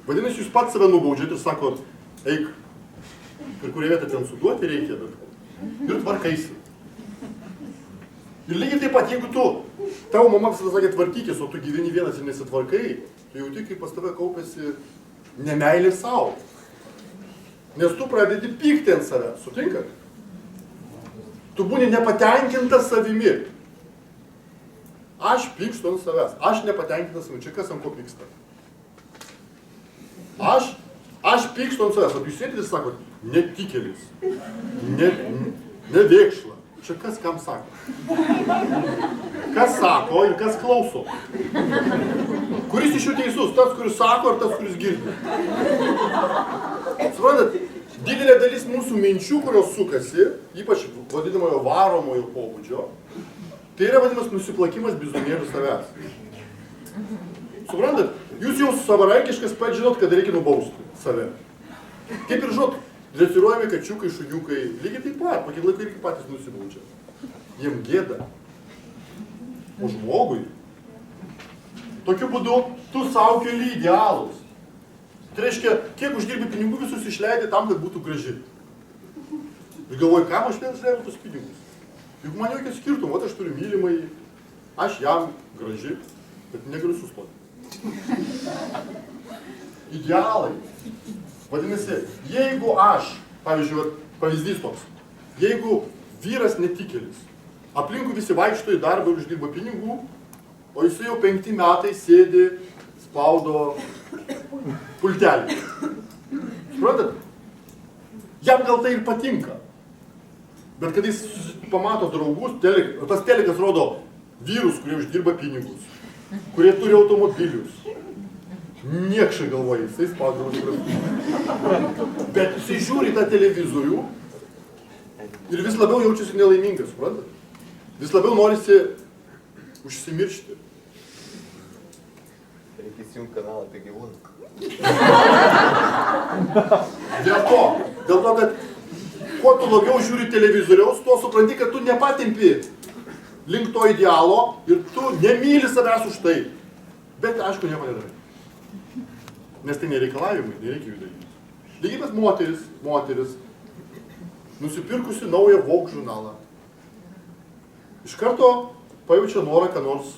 Vadinasi, jūs pats save nubaudžiat ir sakot, eik, per kurį vietą ten suduoti reikia, bet ir tvarkaisi. Ir lygiai taip pat, jeigu tavo mama visada sakė tvarkykis, o tu gyveni vienas ir nesitvarkai, tu jauti, kaip pas tave kaupėsi nemeilė savo. Nes tu pradedi pykti ant savęs, sutinkat? Tu būni nepatenkintas savimi. Aš pykstu ant savęs, aš nepatenkintas savimi. Čia kas ant ko pyksta? Aš pykstu ant savęs, o jūs sėdite ir sakot, netikėlis, nevėkšla. Čia kas kam sako? Kas sako ir kas klauso? Kuris iš jų teisus? Tas, kuris sako, ar tas, kuris girdi? Suprantat, didelė dalis mūsų minčių, kurios sukasi, ypač vadinamojo varomojo pobūdžio, tai yra vadinamas nusiplakimas bizonėlių savęs. Suprantat, jūs jau savarankiškas pat žinot, kad reikia nubausti save. Kaip ir žinot, dresiruojami kačiukai, šuniukai, lygiai taip pat, po kiek laiko irgi patys nusibaudžia. Jiem gėda. O žmogui. Tokiu būdu tu savo keli idealus. Tai reiškia, kiek uždirbi pinigų, visus išleidai tam, kad būtų graži. Ir galvoju, kam aš vėl išleidau tos pinigus? Juk man jokio skirtumo, aš turiu mylimąjį, aš jam graži, bet negaliu sustoti. Idealai. Vadinasi, jeigu aš, pavyzdžiui, pavyzdys toks, jeigu vyras netikėlis, aplinkui visi vaikšto į darbą ir uždirba pinigų, o jis jau 5 metai sėdi, spaudo pultelį. Suprantat? Jam gal tai ir patinka. Bet kad jis pamato draugus, tas telekas rodo vyrus, kurie uždirba pinigus, kurie turi automobilius. Niekšai galvoja, jisai spaudžia krastus. Bet jisai žiūri tą televizorių ir vis labiau jaučiasi nelaimingas, suprantat? Vis labiau norisi užsimiršti. Reikia įsijungti kanalą apie gyvūną. Dėl to, kad kuo tu labiau žiūri televizoriaus, tuo supranti, kad tu nepatimpi link to idealo ir tu nemyli savęs už tai. Bet aišku, nieko nedarai. Nes tai nereikalavimai, nereikia jų daryti. Lygiai tas moteris, nusipirkusi naują Vogue žurnalą. Iš karto pajaučia norą ką nors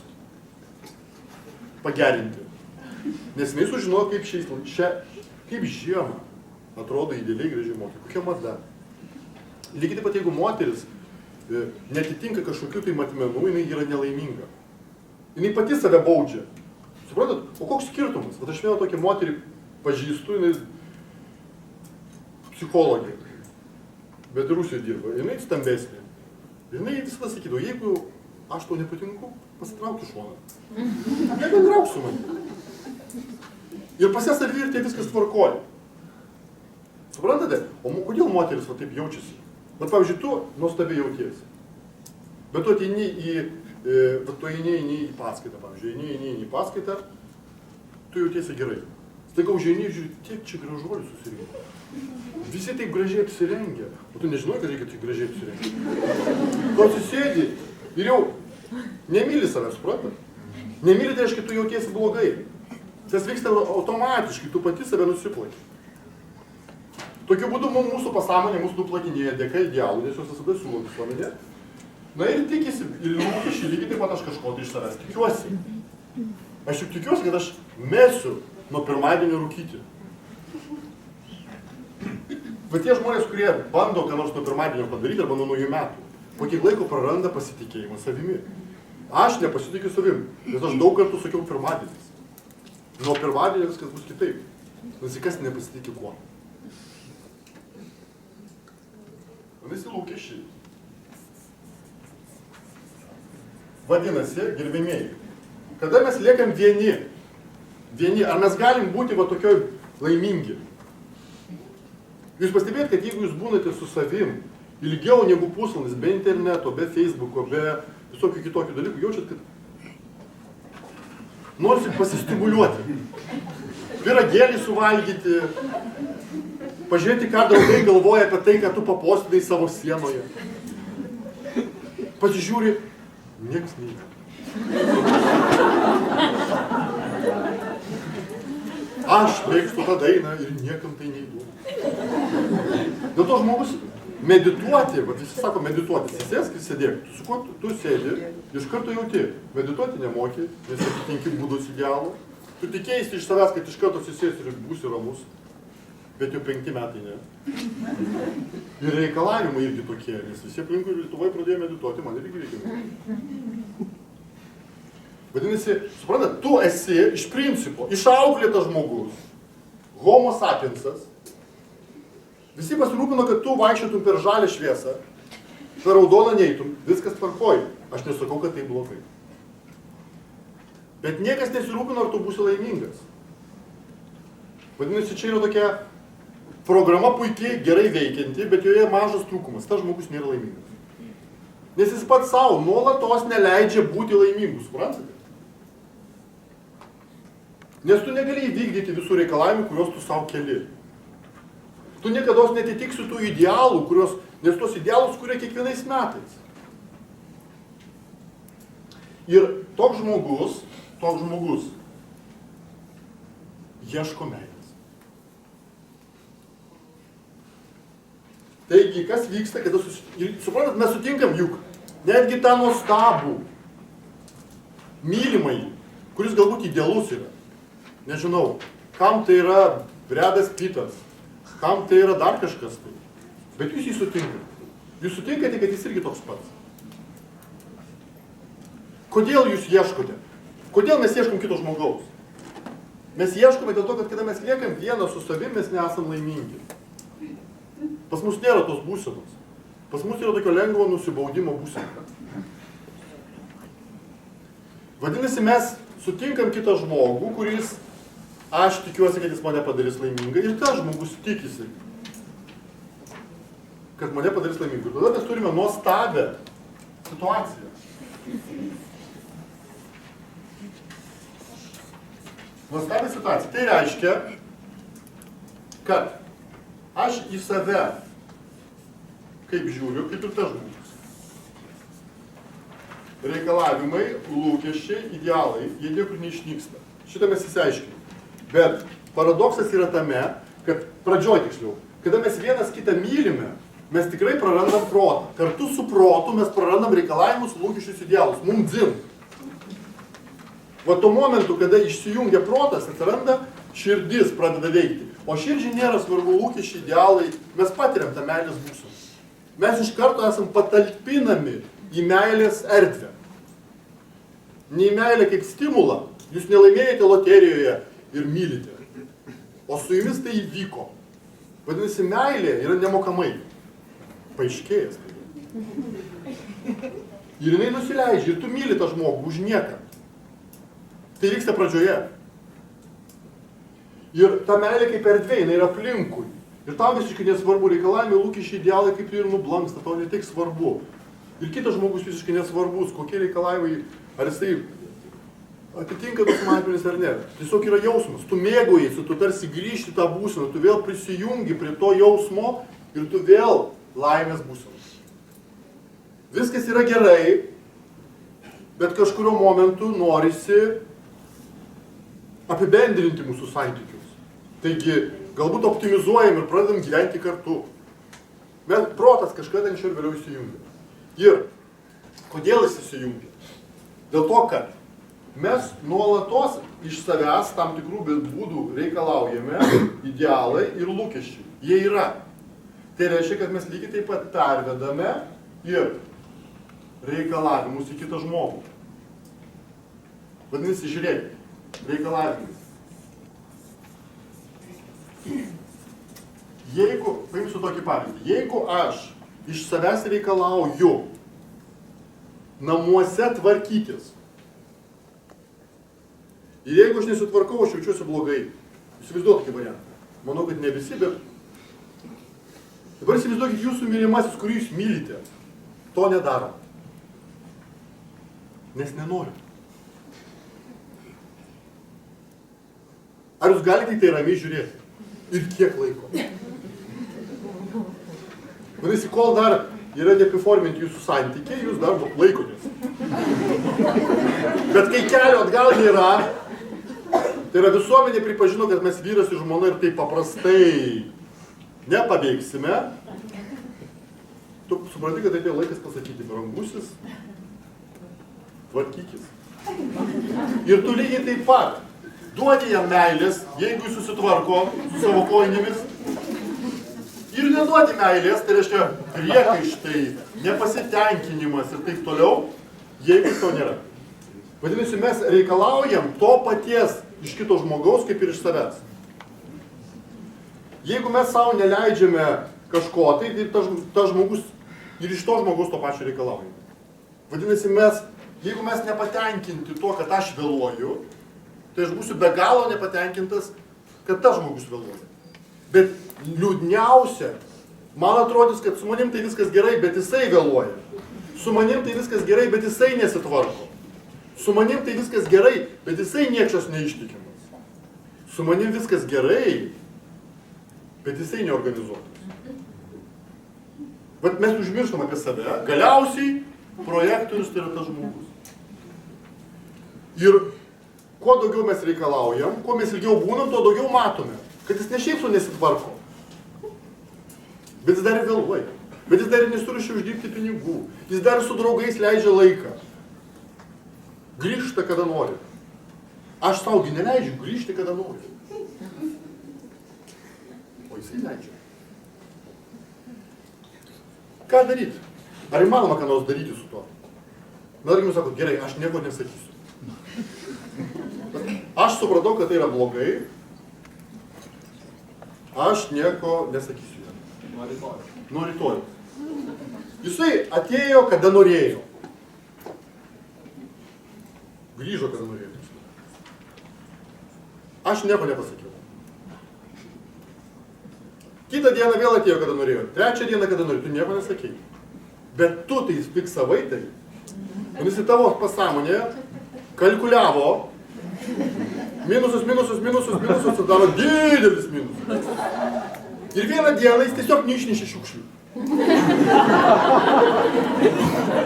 pagerinti. Nes jinai sužinojo, kaip žiemą atrodo idealiai graži moteris. Kokia mada. Lygiai taip pat, jeigu moteris netitinka kažkokių tai matmenų, jinai yra nelaiminga. Jinai pati save baudžia. Suprantat? O koks skirtumas? Vat aš vieną tokią moterį pažįstu, jinai psichologė, bet Rusijoje dirba. Jinai stambesnė. Jinai visada sakydavo, jeigu aš to nepatinku, pasitrauk į šoną. Nebendrauk su manimi. Ir pas ją savivertė viskas tvarkoja. Suprantate? O kodėl moteris va taip jaučiasi? Bet pavyzdžiui, tu nuostabiai jautiesi. Bet tu ateini į paskaitą, pavyzdžiui, eini į paskaitą, tu jautiesi gerai. Staiga užeini ir žiūri, tiek čia gražuolių susirinko. Visi taip gražiai apsirengia. O tu nežinai, kad reikia taip gražiai apsirengti. Tu atsisėdi ir jau nemyli savęs, suprantat? Nemyli, tai reiškia, tu jautiesi blogai. Tas vyksta automatiškai, tu pati save nusiplaki. Tokiu būdu mūsų pasąmonė mūsų nuplakinėja dėka idealų, nes jos visada siūlo visuomenė. Na ir tikisi, ir lūkesčiai lygiai taip pat aš kažko tai iš savęs tikiuosi. Aš juk tikiuosi, kad aš mesiu nuo pirmadienio rūkyti. Bet tie žmonės, kurie bando ką nors nuo pirmadienio padaryti arba nuo naujų metų, po kiek laiko praranda pasitikėjimą savimi. Aš nepasitikiu savim, nes aš daug kartų sakiau pirmadienis. Nuo pirmadienio viskas bus kitaip. Nes kas nepasitikė kuo. Visi lūkesčiai. Vadinasi, gerbėmieji, kada mes liekam vieni, ar mes galim būti va tokioj laimingi? Jūs pastebėjot, kad jeigu jūs būnate su savim ilgiau negu pusvalandis, be interneto, be Facebooko, be visokių kitokių dalykų, jaučiat, kad norisi pasistimuliuoti. Pyragėlį suvalgyti, pažiūrėti, ką draugai galvoja apie tai, ką tu papostinai savo sienoje. Pasižiūri, nieks neįga. Aš mėgstu tą dainą ir niekam tai neįdomu. Dėl to žmogus medituoti, visi sako medituoti, sėsk ir sėdėk. Su kuo tu sėdi, iš karto jauti, medituoti nemoki, nes atitinki būdus idealų. Tu tikėjai iš savęs, kad iš karto susės ir būsi ramus, bet jau 5 metai ne. Ir reikalavimai irgi tokie, nes visi aplinkui Lietuvoje pradėjo medituoti, man irgi reikia. Vadinasi, suprantat, tu esi iš principo išauklėtas žmogus, homo sapiensas. Visi pasirūpino, kad tu vaikščiotum per žalią šviesą, per raudoną neitum, viskas tvarkoj. Aš nesakau, kad tai blogai. Bet niekas nesirūpino, ar tu būsi laimingas. Vadinasi, čia yra tokia programa puikiai, gerai veikianti, bet joje mažas trūkumas. Tas žmogus nėra laimingas. Nes jis pats savo nuolatos neleidžia būti laimingus, suprantate? Nes tu negali įvykdyti visų reikalavimų, kuriuos tu savo keli. Tu niekados netitiksi tų idealų, nes tos idealus kuria kiekvienais metais. Ir toks žmogus ieško meilės. Taigi, kas vyksta, kada suprantat, mes sutinkam juk netgi tą nuostabų mylimąjį, kuris galbūt idealus yra. Nežinau, kam tai yra Bredas Pittas, kam tai yra dar kažkas tai. Bet jūs jį sutinkate. Jūs sutinkate, kad jis irgi toks pats. Kodėl jūs ieškote? Kodėl mes ieškom kito žmogaus? Mes ieškome dėl to, kad kada mes liekam vienas su savim, mes nesam laimingi. Pas mus nėra tos būsenos. Pas mus yra tokio lengvo nusibaudimo būsena. Vadinasi, mes sutinkam kitą žmogų, kuris, aš tikiuosi, kad jis mane padarys laimingą, ir tas žmogus tikisi, kad mane padarys laimingą. Ir tada mes turime nuostabią situaciją. Nuostabią situaciją. Tai reiškia, kad aš į save, kaip žiūriu, kaip ir tas žmogus. Reikalavimai, lūkesčiai, idealai, jie niekur neišnyksta. Šitą mes įsiaiškiname. Bet paradoksas yra tame, kad pradžioj tiksliau, kada mes vienas kitą mylime, mes tikrai prarandam protą. Kartu su protu mes prarandam reikalavimus, lūkesčius, idealus. Mums dzin. Va tuo momentu, kada išsijungia protas, atsiranda širdis, pradeda veikti. O širdžiai nėra svarbu lūkesčiai, idealai, mes patiriam tą meilės būseną. Mes iš karto esam patalpinami į meilės erdvę. Ne į meilę kaip stimulą, jūs nelaimėjate loterijoje ir mylite. O su jumis tai įvyko. Vadinasi, meilė yra nemokamai. Paaiškėjęs. Ir jinai nusileidžia, ir tu myli tą žmogų už nieką. Tai vyksta pradžioje. Ir ta meilė kaip erdvė, jinai yra aplinkui. Ir tau visiškai nesvarbu reikalavimai, lūkesčiai, idealai kaip ir nublanksta, tau ne tik svarbu. Ir kitas žmogus visiškai nesvarbus, kokie reikalavimai, ar jisai atitinka tos matmenis ar ne. Tiesiog yra jausmas, tu mėgaujasi, tu tarsi grįžti tą būseną, tu vėl prisijungi prie to jausmo ir tu vėl laimės būsenos. Viskas yra gerai, bet kažkurio momentu norisi apibendrinti mūsų santykius. Taigi, galbūt optimizuojam ir pradedam gyventi kartu. Protas kažkada anksčiau ir vėliau įsijungia. Ir kodėl jis įsijungia? Dėl to, kad mes nuolatos iš savęs tam tikrų būdų reikalaujame idealai ir lūkesčiai. Jie yra. Tai reiškia, kad mes lygiai taip pat pervedame ir reikalavimus į kitą žmogų. Vadinasi, žiūrėkite, reikalavimus. Jeigu, paimsiu tokį pavyzdį, jeigu aš iš savęs reikalauju namuose tvarkytis, ir jeigu aš nesitvarkau, aš jaučiuosi blogai, įsivaizduoju tokį variantą. Manau, kad ne visi, bet Dabar įsivaizduokit jūsų mylimasis, kurį jūs mylite. To nedaro. Nes nenori. Ar jūs galite į tai ramiai žiūrėti? Ir kiek laiko? Vadinasi, kol dar yra neapiforminti jūsų santykiai, jūs dar laikotės. Bet kai kelio atgal nėra, tai yra visuomenė pripažino, kad mes vyras ir žmona ir taip paprastai nepabėgsime. Tu supranti, kad atėjo laikas pasakyti, brangusis, tvarkykis. Ir tu lygiai taip pat duodi jam meilės, jeigu jis susitvarko su savo kojinėmis. Ir neduodi meilės, tai reiškia priekaištai, nepasitenkinimas ir taip toliau, jeigu to nėra. Vadinasi, mes reikalaujam to paties iš kito žmogaus, kaip ir iš savęs. Jeigu mes savo neleidžiame kažko, tai tas žmogus ir iš to žmogus to pačio reikalaujame. Vadinasi, jeigu mes nepatenkinti tuo, kad aš vėluoju, tai aš būsiu be galo nepatenkintas, kad tas žmogus vėluoja. Bet liūdniausia, man atrodys, kad su manim tai viskas gerai, bet jisai vėluoja. Su manim tai viskas gerai, bet jisai nesitvarko. Su manim tai viskas gerai, bet jisai niekšas neištikimas. Su manim viskas gerai, bet jisai neorganizuotas. Vat mes užmirštam apie save. Galiausiai projektorius tai yra tas žmogus. Ir kuo daugiau mes reikalaujam, kuo mes ilgiau būnam, tuo daugiau matome, kad jis ne šiaip su nesitvarko. Bet jis dar ir vėluoja. Bet jis dar ir nesuruošia uždirbti pinigų. Jis dar su draugais leidžia laiką. Grįžta, kada nori. Aš saugi neleidžiu grįžti, kada nori. O jisai leidžia. Ką daryti? Ar įmanoma ką nors daryti su tuo? Na, tarkim, jūs sakot, gerai, aš nieko nesakysiu. Aš supratau, kad tai yra blogai. Aš nieko nesakysiu. Nuo rytojus. Jisai atėjo, kada norėjo. Grįžo, kada norėjo. Aš nieko nepasakiau. Kitą dieną vėl atėjo, kada norėjo. Trečią dieną, kada norėjo. Tu nieko nesakei. Bet tu tai fiksavai tai. Jis į tavo pasąmonėje kalkuliavo minusus, daro didelis minusas. Ir vieną dieną jis tiesiog neišnešė šiukšlių.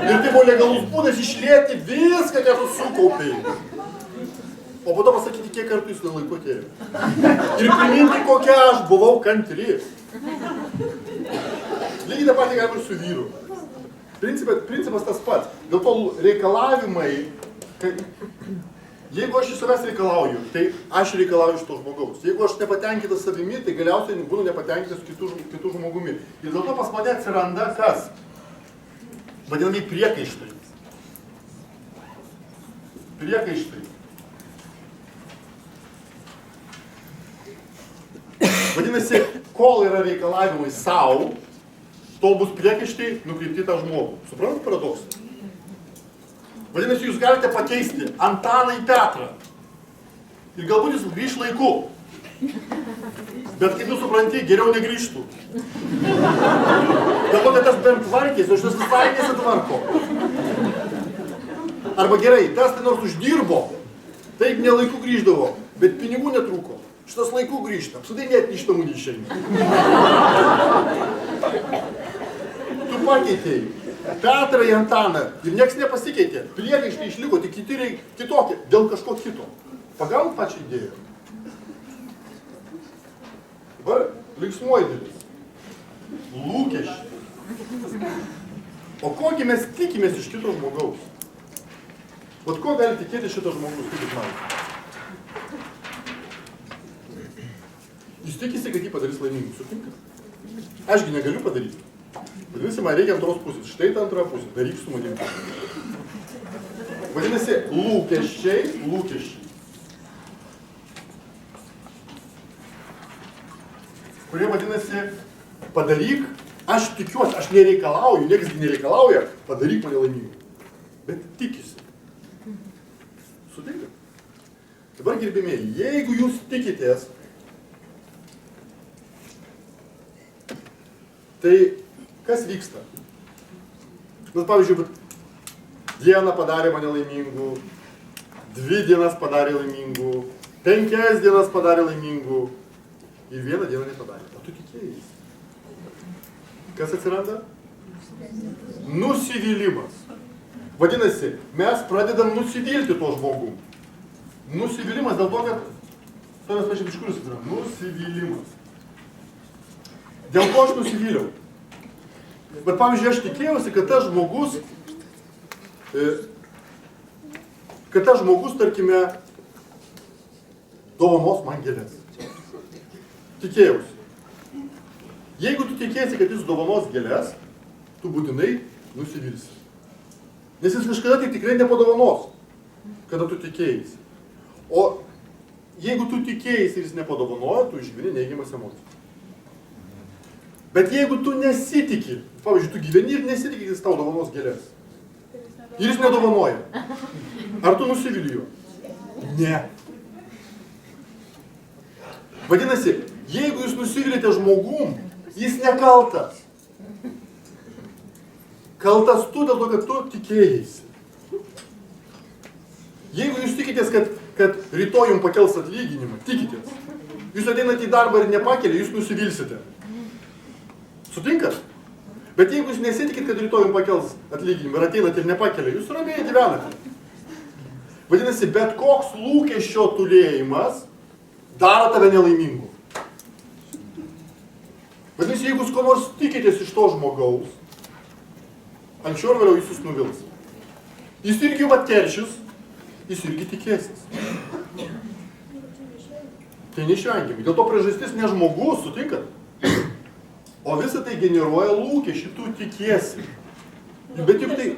Ir tai buvo legalus būdas išlieti viską, ką tu sukaupiai. O po to pasakyti, kiek kartų jis laiku atėjo. Ir priminti, kokia aš buvau kantri. Lygiai tą patį galima ir su vyru. Principas tas pats. Dėl to reikalavimai, jeigu aš iš savęs reikalauju, tai aš reikalauju iš to žmogaus. Jeigu aš nepatenkintas savimi, tai galiausiai būnu nepatenkintas kitų žmogumi. Ir dėl to pas mane atsiranda kas? Vadinami priekaištai. Priekaištai. Vadinasi, kol yra reikalavimai savo, tol bus priekaištai nukreipti tą žmogų. Suprantate paradoksą? Vadinasi, jūs galite pakeisti Antaną į Petrą. Ir galbūt jis grįž laiku. Bet kaip jūs supranti, geriau negrįžtų. Dėl to, kad tas bent tvarkėsi, o šitas visai nesitvarko. Arba gerai, tas tai nors uždirbo, taip nelaiku grįždavo, bet pinigų netrūko. Šitas laiku grįžta, apsudai net iš namų neišeina. Tu pakeitėjai Petrą į Antaną ir nieks nepasikeitė. Priekaištai išliko, tik kitokie, dėl kažko kito. Pagaut pačią idėją. Dabar linksmoji dalis. Lūkesčiai. O kogi mes tikimės iš kito žmogaus? Vat ko gali tikėti šitas žmogus, kaip jūs manite? Jis tikisi, kad jį padarys laimingu, sutinkat? Ašgi negaliu padaryti. Vadinasi, man reikia antros pusės. Štai ta antra pusė. Daryk su manim. Vadinasi, lūkesčiai. Kurie vadinasi, padaryk, aš tikiuosi, aš nereikalauju, niekas nereikalauja, padaryk mane laimingu. Bet tikisi. Sutinkat? Dabar gerbimieji, jeigu jūs tikitės, Tai kas vyksta? Nes pavyzdžiui, dieną padarė mane laimingų, 2 dienas padarė laimingų, 5 dienas padarė laimingų ir 1 dieną nepadarė. O tu tikėjai. Kas atsiranda? Nusivylimas. Vadinasi, mes pradedam nusivilti to žmogų. Nusivylimas dėl to, kad... Tavęs pažiūrėt, iš kur jis atsiranda? Nusivylimas. Dėl ko aš nusivyliau? Bet pavyzdžiui, aš tikėjausi, kad tas žmogus, tarkime, dovanos man gėlės. Tikėjausi. Jeigu tu tikėsi, kad jis dovanos gėlės, tu būtinai nusivilsi. Nes jis kažkada tai tikrai nepadovanos, kada tu tikėjasi. O jeigu tu tikėjasi ir jis nepadovanoja, tu išgyveni neigiamas emocijas. Bet jeigu tu nesitiki, pavyzdžiui, tu gyveni ir nesitiki, kad jis tau dovanos gėlės. Ir jis nedovanoja. Ar tu nusivili juo? Ne. Vadinasi, jeigu jūs nusivilite žmogum, jis nekaltas. Kaltas tu dėl to, kad tu tikėjai. Jeigu jūs tikitės, kad rytoj jums pakels atlyginimą, tikitės. Jūs ateinate į darbą ir nepakelia, jūs nusivilsite. Sutinkat? Bet jeigu jūs nesitikit, kad rytoj jums pakels atlyginimą ir ateinate ir nepakelia, jūs ramiai gyvenate. Vadinasi, bet koks lūkesčio turėjimas daro tave nelaimingu. Vadinasi, jeigu jūs ko nors tikitės iš to žmogaus, anksčiau ar vėliau jis jūs nuvils. Jis irgi jums atkeršys, jis irgi tikėsis. Tai neišvengiamai. Dėl to priežastis ne žmogus, sutinkat? O visą tai generuoja lūkesčiai, tu tikiesi. Bet juk tai...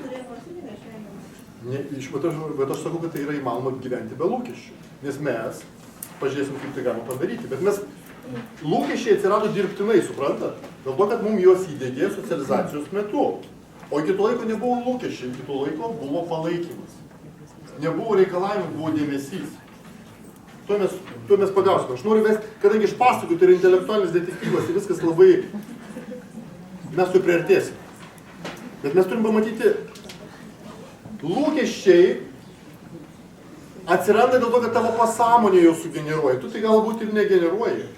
Bet aš sakau, kad tai yra įmanoma gyventi be lūkesčių. Nes mes, pažiūrėsim, kaip tai galima padaryti, bet mes lūkesčiai atsirado dirbtinai, suprantat? Dėl to, kad mums juos įdėgė socializacijos metu. O iki to laiko nebuvo lūkesčiai, iki to laiko buvo palaikymas. Nebuvo reikalavimų, buvo dėmesys. Tuo mes pagausime. Aš noriu vesti, kadangi iš pasakų tai yra intelektualinis detektyvas ir viskas labai... Mes su priartėsim. Bet mes turim pamatyti, lūkesčiai atsiranda dėl to, kad tavo pasąmonė jau sugeneruoja. Tu tai galbūt ir negeneruoji.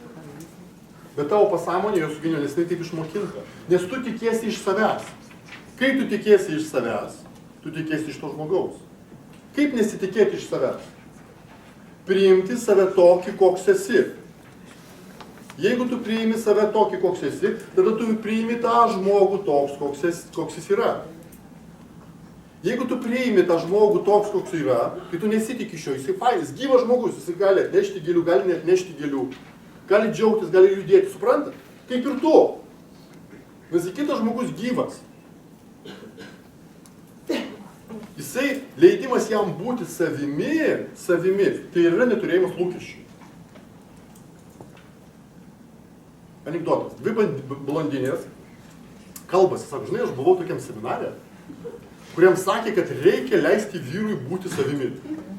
Bet tavo pasąmonė jau sugeneruoja, nes tai taip išmokinta. Nes tu tikiesi iš savęs. Kai tu tikiesi iš savęs, tu tikiesi iš to žmogaus. Kaip nesitikėti iš savęs? Priimti save tokį, koks esi. Jeigu tu priimi save tokį, koks esi, tada tu priimi tą žmogų toks, koks jis yra. Jeigu tu priimi tą žmogų toks, koks yra, tai tu nesitiki iš jo, jisai fainis, gyvas žmogus, jisai gali atnešti gėlių, gali neatnešti gėlių, gali džiaugtis, gali judėti, suprantat? Kaip ir tu. Nes kitas žmogus gyvas. Jisai, leidimas jam būti savimi, tai yra neturėjimas lūkesčių. Anekdotas. 2 blondinės kalbasi, sako, žinai, aš buvau tokiam seminare, kuriam sakė, kad reikia leisti vyrui būti savimi.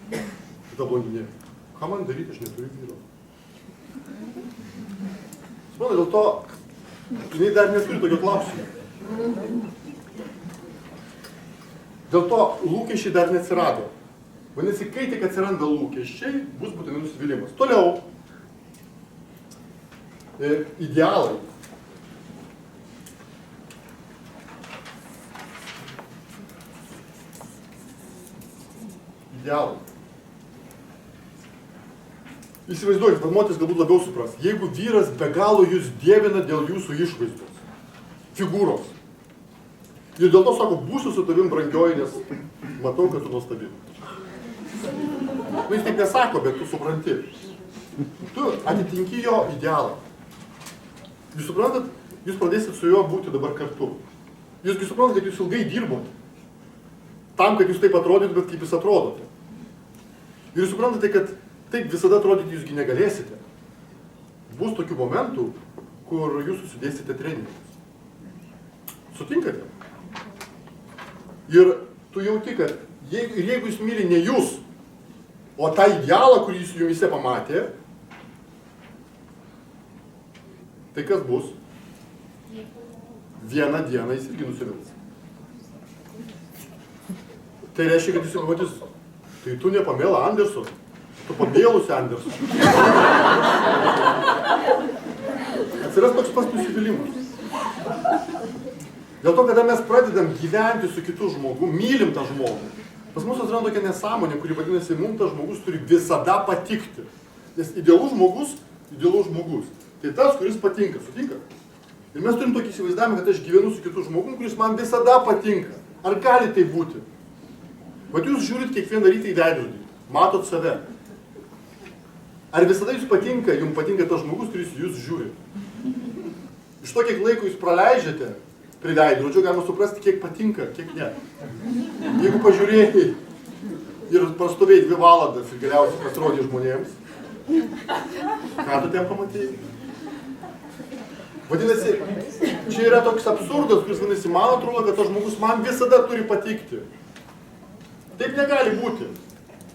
Kita blondinė. Ką man daryti, aš neturiu vyro. Suprantate, dėl to, jinai dar neturi tokio klausimo. Dėl to lūkesčiai dar neatsirado. Vadinasi, kai tik atsiranda lūkesčiai, bus būtinai nusivylimas. Toliau. Idealai. Idealai. Įsivaizduokit, kad moteris galbūt labiau supras. Jeigu vyras be galo jūs dievina dėl jūsų išvaizdos, figūros. Ir dėl to sako, būsiu su tavim brangioji, nes matau, kad tu nuostabi. Jis taip nesako, bet tu supranti. Tu atitinki jo idealą. Jūs suprantat, jūs pradėsit su juo būti dabar kartu. Jūsgi suprantat, kad jūs ilgai dirbot. Tam, kad jūs taip atrodytų, bet kaip jūs atrodote. Ir jūs suprantate, kad taip visada atrodyti jūsgi negalėsite. Bus tokių momentų, kur jūs susidėsite treningus. Sutinkate? Ir tu jauti, kad jeigu jūs myli ne jūs, o tą idealą, kurį jūs jumise pamatė, tai kas bus? vieną dieną jis irgi nusivils. Tai reiškia, kad jis pamatys, tai tu nepamėla Anderso, tu pamėlusi Anderso. Atsiras toks pats nusivylimas. Dėl to, kada mes pradedam gyventi su kitu žmogu, mylim tą žmogų, pas mus atsiranda tokia nesąmonė, kuri vadinasi, mums tas žmogus turi visada patikti. Nes idealus žmogus, tai tas, kuris patinka, sutinka. Ir mes turim tokį įsivaizdavimą, kad aš gyvenu su kitu žmogum, kuris man visada patinka. Ar gali tai būti? Vat jūs žiūrit kiekvieną rytą į veidrodį, matot save. Ar visada jums patinka tas žmogus, kuris jūs žiūri? Iš to, kiek laiko jūs praleidžiate prie veidrodžio, galima suprasti, kiek patinka, kiek ne. Jeigu pažiūrėjai ir prastovėjai 2 valandas ir galiausiai pasirodė žmonėms, ką tu ten pamatėjai? Vadinasi, čia yra toks absurdas, kuris vadinasi, man atrodo, kad tas žmogus man visada turi patikti. Taip negali būti.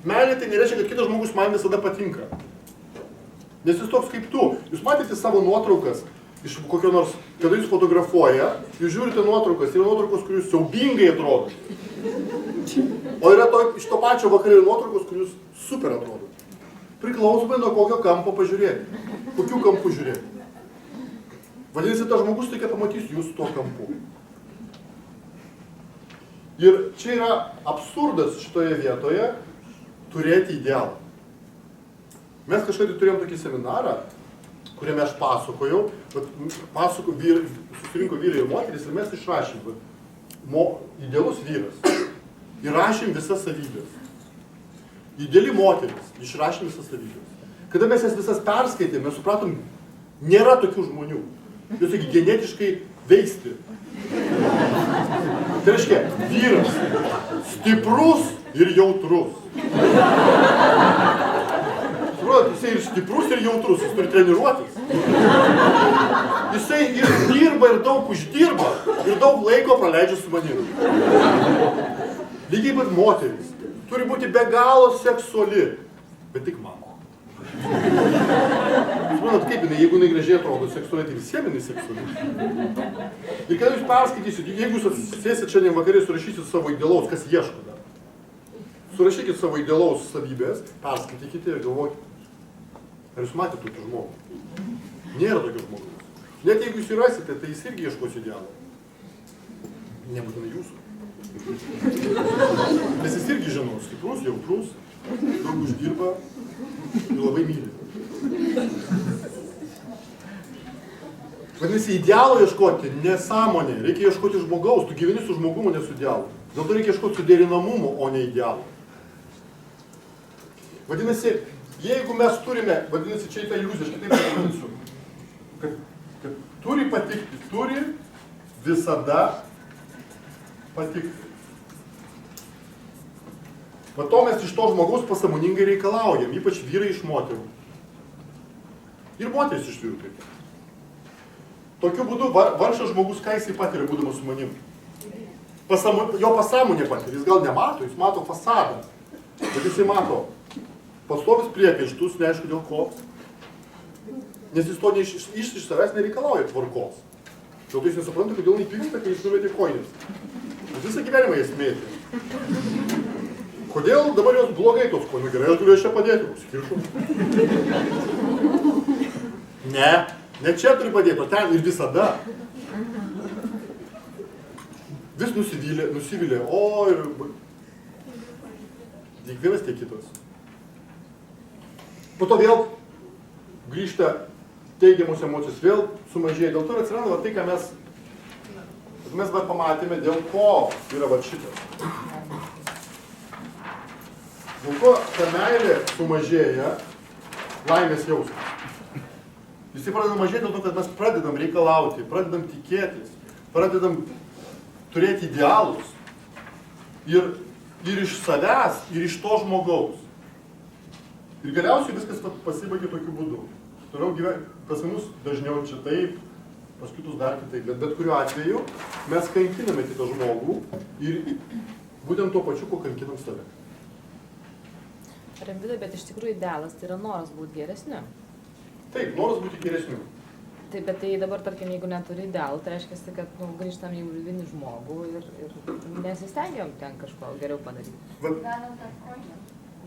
Meilė tai nereiškia, kad kitas žmogus man visada patinka. Nes jis toks kaip tu. Jūs matėte savo nuotraukas iš kokio nors, kada jūs fotografuoja, jūs žiūrite nuotraukas, yra nuotraukos, kurius siaubingai atrodo. O yra iš to pačio vakarėlio nuotraukos, kurius super atrodo. Priklausomai nuo kokio kampo pažiūrėti. Kokių kampų žiūrėti. Vadinasi, tas žmogus tokia pamatys jūs tuo kampu. Ir čia yra absurdas šitoje vietoje turėti idealą. Mes kažkada turėjom tokį seminarą, kuriame aš pasakojau, susirinko vyrai ir moteris ir mes išrašėm idealus vyras. Įrašėm visas savybės. Ideali moteris, išrašėm visas savybės. Kada mes jas visas perskaitėm, mes supratom, nėra tokių žmonių. Jūs sakė, genetiškai veisti. Tai reiškia, vyras stiprus ir jautrus. Jisai ir stiprus ir jautrus, jis turi treniruotis. Jisai ir dirba ir daug uždirba ir daug laiko praleidžia su manimi. Lygiai pat moteris turi būti be galo seksuali, bet tik man. Suprantat, kaip jinai, jeigu jinai gražiai atrodo seksualiai, tai visiems jinai seksualiai. Ir kada jūs perskaitysit, jeigu jūs atsisėsit šiandien vakarė, surašysit savo idealaus, kas ieško dar. Surašykit savo idealaus savybės, perskaitykite ir galvokite. Ar jūs matėte tokį žmogų? Nėra tokio žmogaus. Net jeigu jūs įrasite, tai jis irgi ieškos idealo. Nebūtinai jūsų. Nes jis irgi žino, stiprus, jautrus, daug uždirba ir labai myli. Vadinasi, idealo ieškoti nesąmonė. Reikia ieškoti žmogaus. Tu gyveni su žmogumu, ne su idealu. Dėl to reikia ieškoti suderinamumo, o ne idealo. Vadinasi, jeigu mes turime, vadinasi, čia į tą iliuziją, aš kitaip pavadinsiu, kad turi patikti, turi visada patikti. Va to mes iš to žmogaus pasąmoningai reikalaujam, ypač vyrai iš moterų. Ir moteris iš vyrų taip. Tokiu būdu vargšas žmogus, ką jisai patiria, būdamas su manim. Jo pasąmonė patiria, jis gal nemato, jis mato fasadą, bet jisai mato pastovis priekaištus, neaišku dėl ko, nes jis to iš savęs nereikalauja tvarkos. Dėl to jis nesupranta, kodėl nepyksta, kai jis numetė kojines. Jis visą gyvenimą jas mėtė. Kodėl dabar jos blogai tos kojines? Gerai, aš galiu čia padėti, užsikiršau. Ne čia turi padėti, o ten ir visada. Vis nusivylė, o ir... Tiek vienas, tiek kitas. Po to vėl grįžta teigiamos emocijos, vėl sumažėja. Dėl to ir atsiranda tai, ką mes pamatėme, dėl ko yra va šitas. Dėl ko ta meilė sumažėja laimės jausmas. Visi pradeda mažėti dėl to, kad mes pradedam reikalauti, pradedam tikėtis, pradedam turėti idealus ir iš savęs, ir iš to žmogaus. Ir galiausiai viskas pasibaigia tokiu būdu. Toliau pas mus dažniau čia taip, pas kitus dar kitaip, bet kuriuo atveju mes kankiname kitą žmogų ir būtent tuo pačiu, ko kankinam save. Rimvydai, bet iš tikrųjų idealas tai yra noras būti geresniu. Taip, noras būti geresniu. Taip, bet tai dabar, tarkim, jeigu neturi idealų, tai reiškia, kad grįžtam į vidinį žmogų ir nesistengiam ten kažko geriau padaryti. Galim tą koją.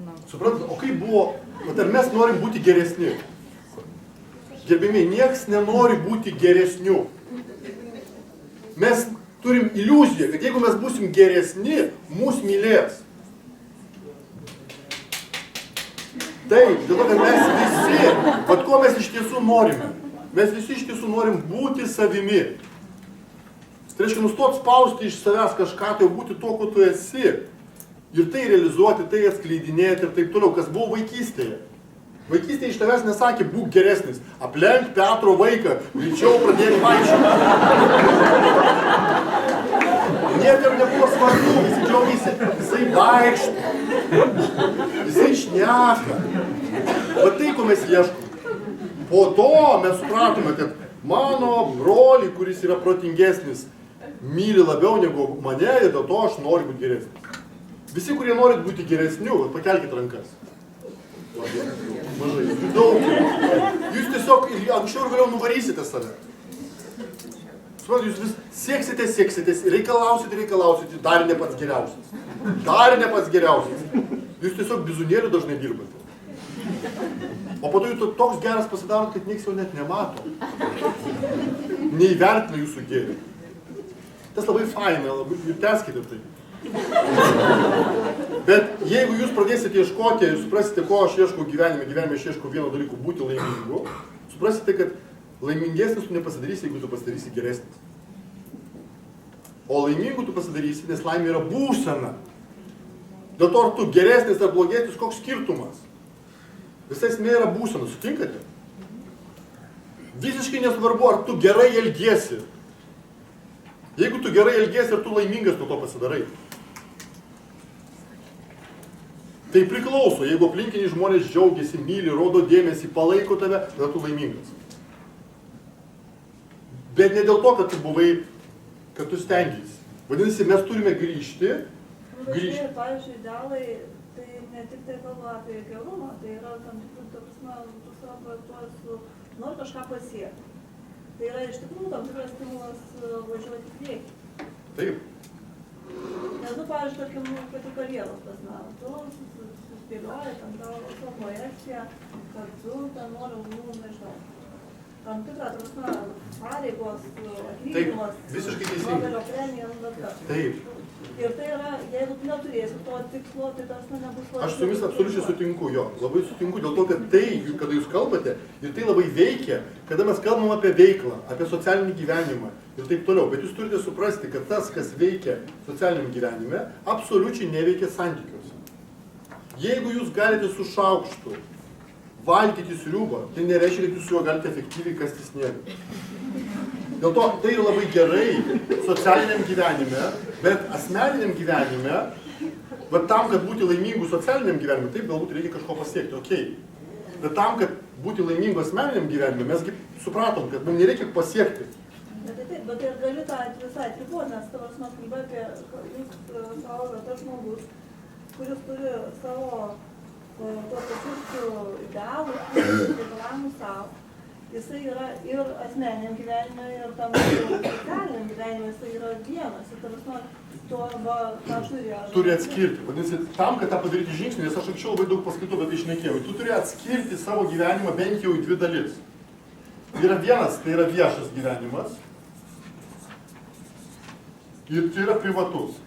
Nu. Suprantat, o kaip buvo, ar mes norim būti geresni? Gerbėmiai, nieks nenori būti geresniu. Mes turim iliuziją, kad jeigu mes būsim geresni, mus mylės. Taip, dėl to, kad mes visi, bet ko mes iš tiesų norime? Mes visi iš tiesų norim būti savimi. Tai reiškia, nustot spausti iš savęs kažką, tai būti tuo, ko tu esi. Ir tai realizuoti, tai atskleidinėti ir taip toliau, kas buvo vaikystėje. Vaikystėje iš tavęs nesakė, būk geresnis. Aplenk Petro vaiką, greičiau pradėk vaikščioti. Niekam nebuvo svarbu, visi džiaugiasi, jisai vaikšto, jisai šneka. Bet tai, ko mes ieškome. Po to mes supratome, kad mano brolį, kuris yra protingesnis, myli labiau negu mane ir dėl to aš noriu būti geresnis. Visi, kurie norit būti geresniu, pakelkite rankas. Mažai, daug. Jūs tiesiog anksčiau ir vėliau nuvarysite save. Suprantate, jūs vis sieksite, reikalausite, dar ne pats geriausias. Dar ne pats geriausias. Jūs tiesiog bizūnėlių dažnai dirbate. O po to jūs toks geras pasidarot, kad nieks jau net nemato. Neįvertina jūsų gėrį. Tas labai faina, labai tęskite tai. Bet jeigu jūs pradėsite ieškoti ir suprasite, ko aš ieškau gyvenime aš ieškau vieno dalyko būti laimingu, suprasite, kad laimingesnis tu nepasidarysi, jeigu tu pasidarysi geresnis. O laimingu tu pasidarysi, nes laimė yra būsena. Dėl to, ar tu geresnis ar blogesnis, koks skirtumas? Visa esmė yra būsena, sutinkate? Visiškai nesvarbu, ar tu gerai elgiesi. Jeigu tu gerai elgiesi, ar tu laimingas nuo to pasidarai. Tai priklauso, jeigu aplinkiniai žmonės džiaugiasi, myli, rodo dėmesį, palaiko tave, tada tu laimingas. Bet ne dėl to, kad tu buvai, kad tu stengiasi. Vadinasi, mes turime grįžti. Pavyzdžiui, idealai, tai ne tik tai kalba apie gerumą, tai yra tam tikrų, tu savo projektuosi, nori kažką pasiekti. Tai yra iš tikrųjų tam tikras stimulas važiuoti į priekį. Taip. Nes, pavyzdžiui, tarkim, kad į karjeros prasme, tu suspėlioji tam tavo projekciją, kad tu ten nori, nežinau, tam tikrą prasme pareigos, atlyginimas, visiškai teisingai. Nobelio premija, bet kas. Taip. Ir tai yra, jeigu tu neturėsi to tikslo, tai tas nebus labai. Aš su jumis absoliučiai sutinku, jo. Labai sutinku dėl to, kad tai, kada jūs kalbate, ir tai labai veikia, kada mes kalbam apie veiklą, apie socialinį gyvenimą ir taip toliau. Bet jūs turite suprasti, kad tas, kas veikia socialiniam gyvenime, absoliučiai neveikia santykiuose. Jeigu jūs galite su šaukštu valgyti sriubą, tai nereiškia, kad jūs su juo galite efektyviai kasti sniegą. Dėl to tai yra labai gerai socialiniam gyvenime, bet asmeniniam gyvenime, bet tam, kad būti laimingų socialiniam gyvenime, taip galbūt reikia kažko pasiekti, okei. Bet tam, kad būti laimingų asmeniniam gyvenime, mesgi supratom, kad mums nereikia pasiekti. Bet ir gali tą visai atriboti, nes tavo kalba apie jūs savo tas žmogus, kuris turi savo tuos pačius idealus, reikalavimus savo. Jisai yra ir asmeniniam gyvenime, ir tam socialiniam gyvenime, jisai yra vienas. Ir to arba tą turi atskirti. Vadinasi, tam, kad tą padaryti žingsnį, nes aš anksčiau labai daug paskaitų apie tai šnekėjau, tu turi atskirti savo gyvenimą bent jau į dvi dalis. Yra vienas, tai yra viešas gyvenimas. Ir tai yra privatus.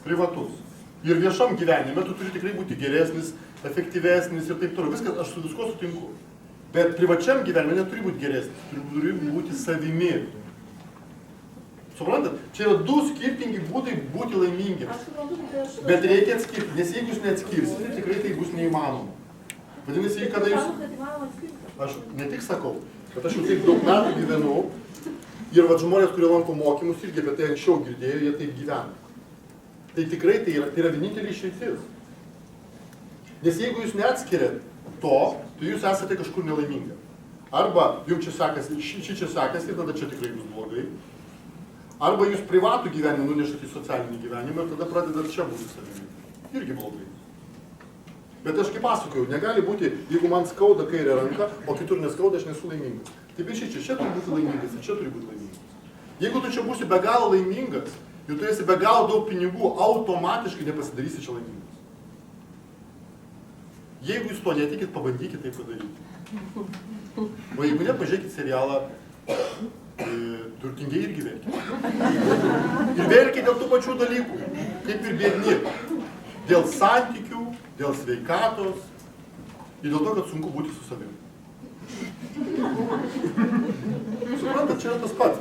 Privatus. Ir viešam gyvenime tu turi tikrai būti geresnis, efektyvesnis ir taip toliau. Viskas, aš su visko sutinku. Bet privačiam gyvenime neturi būti geresnis, turi būti savimi. Suprantat? Čia yra du skirtingi būdai būti laimingi. Bet reikia atskirti, nes jeigu jūs neatskirsite, tikrai tai bus neįmanoma. Vadinasi, kada jūs... Aš ne tik sakau, kad aš jau taip daug metų gyvenu ir žmonės, kurie lanko mokymus, irgi apie tai anksčiau girdėjo, jie taip gyvena. Tai tikrai tai yra vienintelė išeitis. Nes jeigu jūs neatskiriat to, tai jūs esate kažkur nelaimingi. Arba jums čia sekasi, čia sekasi ir tada čia tikrai bus blogai. Arba jūs privatų gyvenimą nunešate į socialinį gyvenimą ir tada pradedat čia būti savimi. Irgi blogai. Bet aš kaip pasakojau, negali būti, jeigu man skauda kairė ranka, o kitur neskauda, aš nesu laimingas. Taip ir čia turi būti laimingas ir čia turi būti laimingas. Jeigu tu čia būsi be galo laimingas ir turėsi be galo daug pinigų, automatiškai nepasidarysi čia laimingas. Jeigu jūs to netikit, pabandykit tai padaryti. O jeigu ne, pažiūrėkit serialą Turtingiai irgi verkia. Ir verkia dėl tų pačių dalykų, kaip ir biedni. Dėl santykių, dėl sveikatos ir dėl to, kad sunku būti su savimi. Suprantat, čia yra tas pats.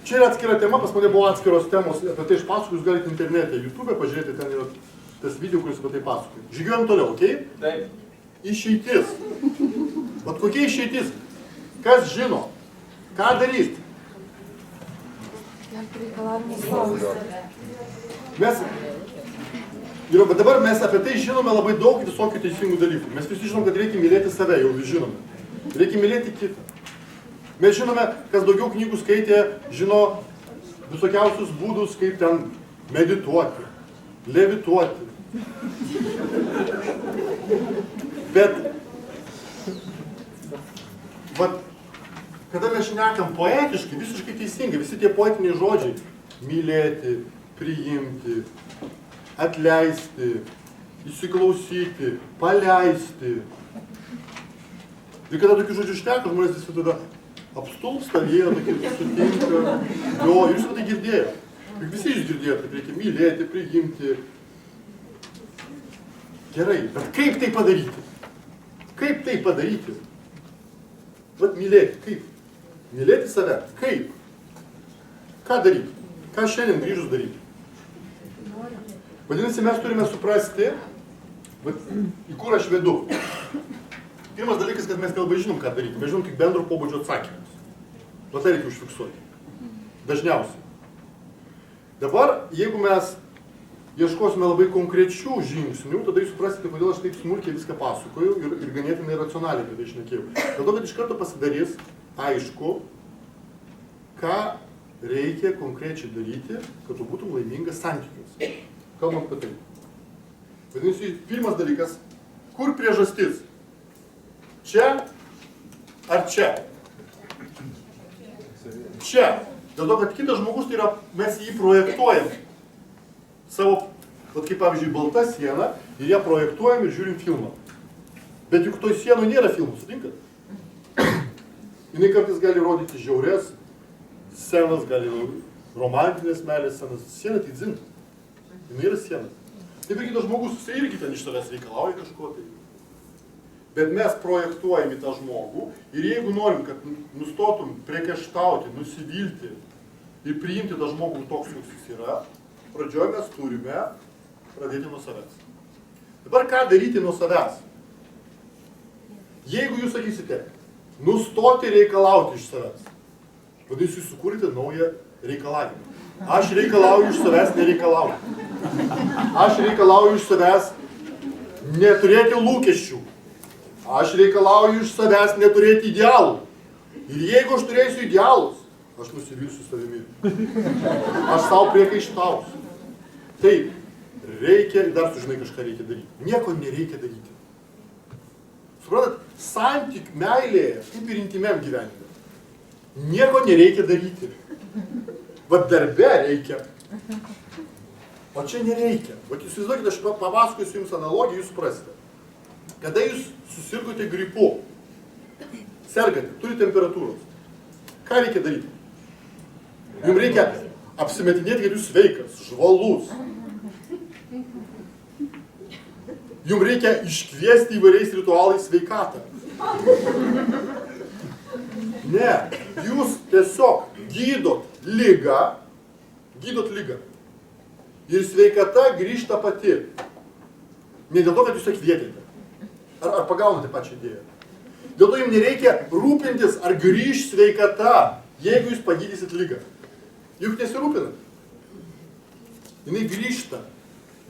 Čia yra atskira tema, pas mane buvo atskiros temos, apie tai išpasakoju, jūs galite internete, YouTube pažiūrėti, ten yra tas video, kuris apie tai pasakoja. Žygiuojam toliau, okei? Taip. Išeitis. Vat kokia išeitis? Kas žino? Ką daryti? Bet dabar mes apie tai žinome labai daug visokių teisingų dalykų. Mes visi žinom, kad reikia mylėti save, jau vis žinome. Reikia mylėti kitą. Mes žinome, kas daugiau knygų skaitė, žino visokiausius būdus, kaip ten medituoti, levituoti. Bet, kada mes šnekam poetiškai, visiškai teisingai, visi tie poetiniai žodžiai – mylėti, priimti, atleisti, įsiklausyti, paleisti. Ir kada tokių žodžių šneka, žmonės visi tada apstulpsta, jie yra tokie sutinka. Jo, jūs tai girdėjo. Juk visi jūs girdėjo, kad reikia mylėti, priimti. Gerai, bet kaip tai padaryti? Kaip tai padaryti? Vat mylėti, kaip? Mylėti save, kaip? Ką daryti? Ką šiandien grįžus daryti? Vadinasi, mes turime suprasti, į kur aš vedu. Pirmas dalykas, kad mes nelabai žinom, ką daryti. Mes žinom tik bendro pobūdžio atsakymus. Tai reikia užfiksuoti. Dažniausiai. Dabar, jeigu mes ieškosime labai konkrečių žingsnių, tada jūs suprasite, kodėl aš taip smulkiai viską pasakoju ir ganėtinai racionaliai apie tai šnekėjau. Dėl to, kad iš karto pasidarys aišku, ką reikia konkrečiai daryti, kad tu būtum laimingas santykiuose. Kalbam apie tai. Vadinasi, pirmas dalykas, kur priežastis? Čia ar čia? Čia. Dėl to, kad kitas žmogus, tai yra, mes jį projektuojam. Savo, kaip pavyzdžiui, balta siena, ir ją projektuojam ir žiūrim filmą. Bet juk toj sienoj nėra filmų, sutinkat? Jinai kartais gali rodyti žiaurės scenas, gali romantinės meilės scenas. Siena tai dzin. Jinai yra siena. Taip ir kitas žmogus, jisai irgi ten iš tavęs reikalauja kažko tai. Bet mes projektuojam į tą žmogų ir jeigu norim, kad nustotum priekaištauti, nusivilti ir priimti tą žmogų toks, koks jis yra, pradžioje mes turime pradėti nuo savęs. Dabar ką daryti nuo savęs? Jeigu jūs sakysite, nustoti reikalauti iš savęs, vadinasi, jūs sukūrite naują reikalavimą. Aš reikalauju iš savęs nereikalauju. Aš reikalauju iš savęs neturėti lūkesčių. Aš reikalauju iš savęs neturėti idealų. Ir jeigu aš turėsiu idealus, aš nusivilsiu savimi. Aš savo priekaištausiu. Taip, reikia, dar tu žinai, kažką reikia daryti. Nieko nereikia daryti. Suprantat, santykių meilėje, kaip ir intymiam gyvenime. Nieko nereikia daryti. Vat darbe reikia. O čia nereikia. Vat jūs įsivaizduokite, aš papasakosiu jums analogiją, jūs suprasite. Kada jūs susirgote gripu, sergate, turite temperatūros, ką reikia daryti? Jums reikia apsimetinėti, kad jūs sveikas, žvalus. Jums reikia iškviesti įvairiais ritualais sveikatą. Ne, jūs tiesiog gydot ligą. Ir sveikata grįžta pati. Ne dėl to, kad jūs kvietėte. Ar pagaunate pačią idėją. Dėl to jums nereikia rūpintis, ar grįž sveikata, jeigu jūs pagydysit ligą. Juk nesirūpinat. Jinai grįžta.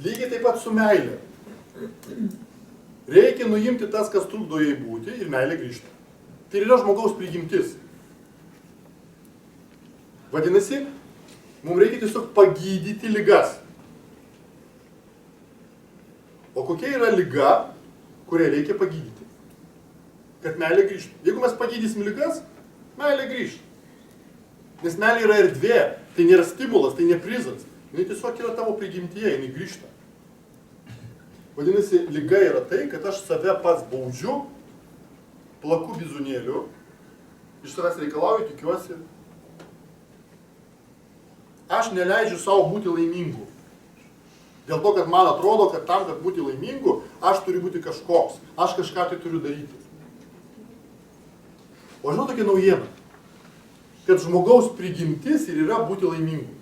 Lygiai taip pat su meilė. Reikia nuimti tas, kas trukdo jai būti, ir meilė grįžta. Tai yra žmogaus prigimtis. Vadinasi, mums reikia tiesiog pagydyti ligas. O kokia yra liga, kurią reikia pagydyti. Kad meilė grįžtų. Jeigu mes pagydysim ligas, meilė grįžtų. Nes meilė yra erdvė, tai nėra stimulas, tai ne prizas. Jis tiesiog yra tavo prigimtyje, jinai grįžta. Vadinasi, liga yra tai, kad aš save pats baudžiu, plaku bizūnėliu, iš savęs reikalauju, tikiuosi. Aš neleidžiu savo būti laimingu. Dėl to, kad man atrodo, kad tam, kad būti laimingu, aš turiu būti kažkoks. Aš kažką tai turiu daryti. O žinau tokia naujiena, kad žmogaus prigimtis ir yra būti laimingu.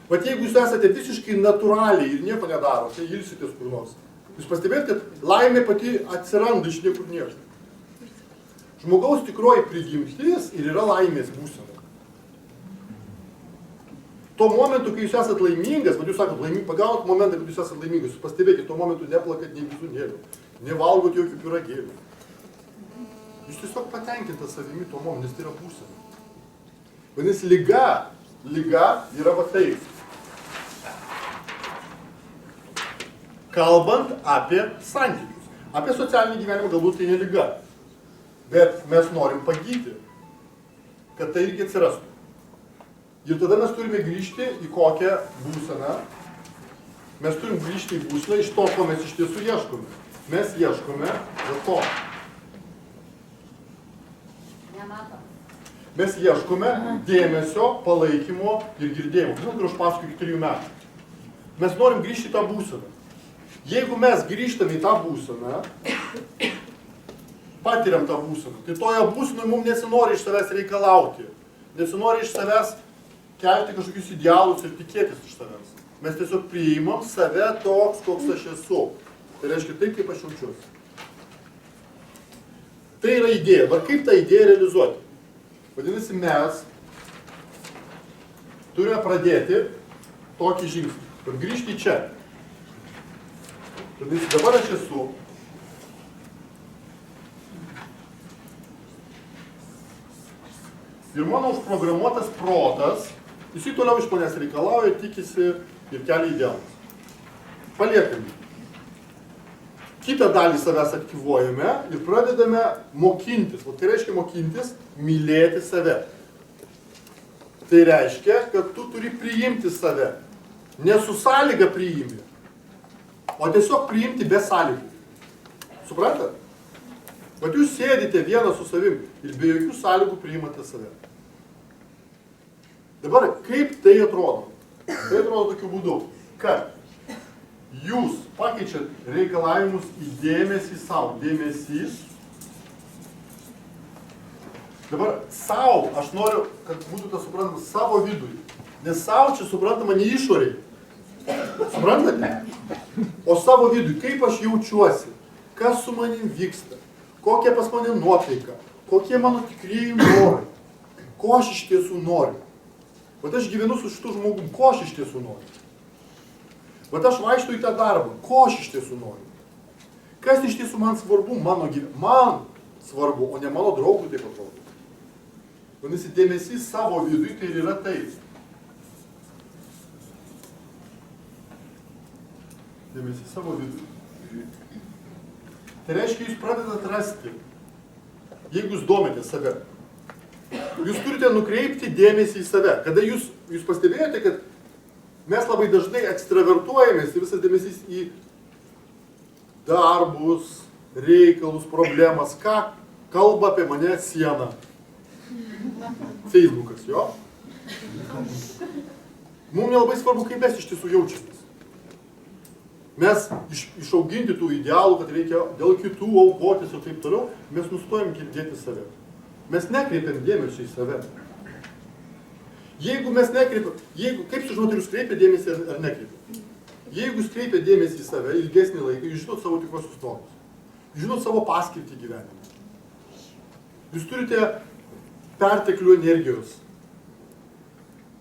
Vat jeigu jūs esate visiškai natūraliai ir nieko nedarote, tai ilsitės kur nors. Jūs pastebėt, kad laimė pati atsiranda iš niekur nieko. Žmogaus tikroji prigimtis ir yra laimės būsena. Tuo momentu, kai jūs esate laimingas, vad jūs sakot, pagaunat momentą, kad jūs esate laimingas, jūs pastebėkit, tuo momentu neplakat nei bizūnėlių, nevalgot jokių pyragėlių. Jūs tiesiog patenkintas savimi tuo momentu, nes tai yra būsena. Vadinasi, liga yra va taip. Kalbant apie santykius, apie socialinį gyvenimą galbūt tai ne liga, bet mes norim pagydyti, kad tai irgi atsirastų. Ir tada mes turime grįžti į kokią būseną. Mes turim grįžti į būseną iš to, ko mes iš tiesų ieškome. Mes ieškome va to. Mes ieškome dėmesio, palaikymo ir girdėjimo. Žinot, kur aš pasakoju iki 3 metų. Mes norim grįžti į tą būseną. Jeigu mes grįžtame į tą būseną, patiriam tą būseną, tai toje būsenoje mums nesinori iš savęs reikalauti. Nesinori iš savęs kelti kažkokius idealus ir tikėtis iš savęs. Mes tiesiog priimam save toks, koks aš esu. Tai reiškia taip, kaip aš jaučiuosi. Tai yra idėja. Ar kaip tą idėją realizuoti? Vadinasi, mes turime pradėti tokį žingsnį. Ir grįžti čia. Vadinasi, dabar aš esu. Ir mano užprogramuotas protas, jisai toliau iš manęs reikalauja, tikisi ir kelia idealus. Paliekam jį. Kitą dalį savęs aktyvuojame ir pradedame mokintis. O tai reiškia mokintis mylėti save. Tai reiškia, kad tu turi priimti save. Ne su sąlyga priimi, o tiesiog priimti be sąlygų. Suprantat? Vat jūs sėdite vienas su savim ir be jokių sąlygų priimate save. Dabar, kaip tai atrodo? Tai atrodo tokiu būdu, kad jūs pakeičiat reikalavimus į dėmesį savo. Dėmesys. Dabar savo, aš noriu, kad būtų tas suprantama savo vidui. Nes savo čia suprantama ne išoriai. Suprantate? O savo vidui, kaip aš jaučiuosi, kas su manim vyksta, kokia pas mane nuotaika, kokie mano tikrieji norai, ko aš iš tiesų noriu. Vat aš gyvenu su šitu žmogum, ko aš iš tiesų noriu. Vat aš vaikštau į tą darbą, ko aš iš tiesų noriu. Kas iš tiesų man svarbu, man svarbu, o ne mano draugui taip atrodo. Vadinasi, dėmesys savo vidui tai yra taip. Dėmesys savo vidui. Tai reiškia, jūs pradedat rasti, jeigu jūs domite save. Jūs turite nukreipti dėmesį į save. Kada jūs pastebėjote, kad mes labai dažnai ekstravertuojamės ir visas dėmesys į darbus, reikalus, problemas. Ką kalba apie mane siena? Facebookas, jo? Mums nelabai svarbu, kaip mes iš tiesų jaučiamės. Mes išauginti tų idealų, kad reikia dėl kitų aukotis ir taip toliau, mes nustojam girdėti save. Mes nekreipiam dėmesio į save. Jeigu mes nekreipiam, kaip sužinoti, ar jūs kreipia dėmesį ar nekreipia? Jeigu jūs kreipia dėmesį į save ilgesnį laiką, jūs žinot savo tikrosius norus. Jūs žinot savo paskirtį gyvenime. Jūs turite perteklių energijos.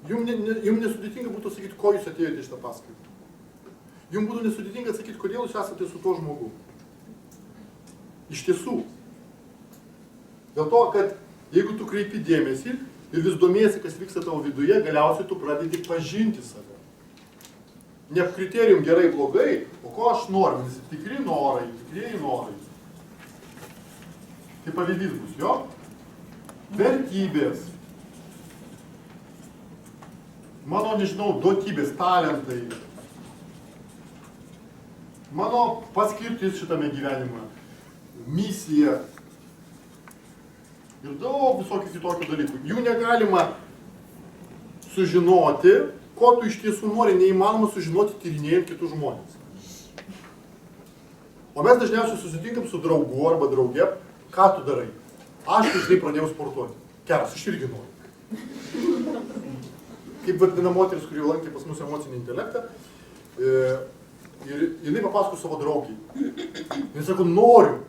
Jums nesudėtinga būtų sakyti, ko jūs atėjote iš tą paskirtį. Jums būtų nesudėtinga atsakyti, kodėl jūs esate su tuo žmogu. Iš tiesų. Dėl to, kad jeigu tu kreipi dėmesį ir vis domiesi, kas vyksta tavo viduje, galiausiai tu pradedi pažinti save. Ne kriterijum gerai, blogai, o ko aš noriu, nes tikrieji norai. kaip pavyzdys bus, jo? Vertybės, mano, nežinau, duotybės, talentai, mano paskirtis šitame gyvenime, misija ir daug visokių kitokių dalykų. Jų negalima sužinoti, ko tu iš tiesų nori, neįmanoma sužinoti tyrinėjant kitus žmonės. O mes dažniausiai susitinkam su draugu arba drauge, ką tu darai? Aš žinai pradėjau sportuoti. Geras, aš irgi noriu. Kaip vadina moteris, kuri lankė pas mus emocinį intelektą, ir jinai papasako savo draugiai. Jis sako, noriu,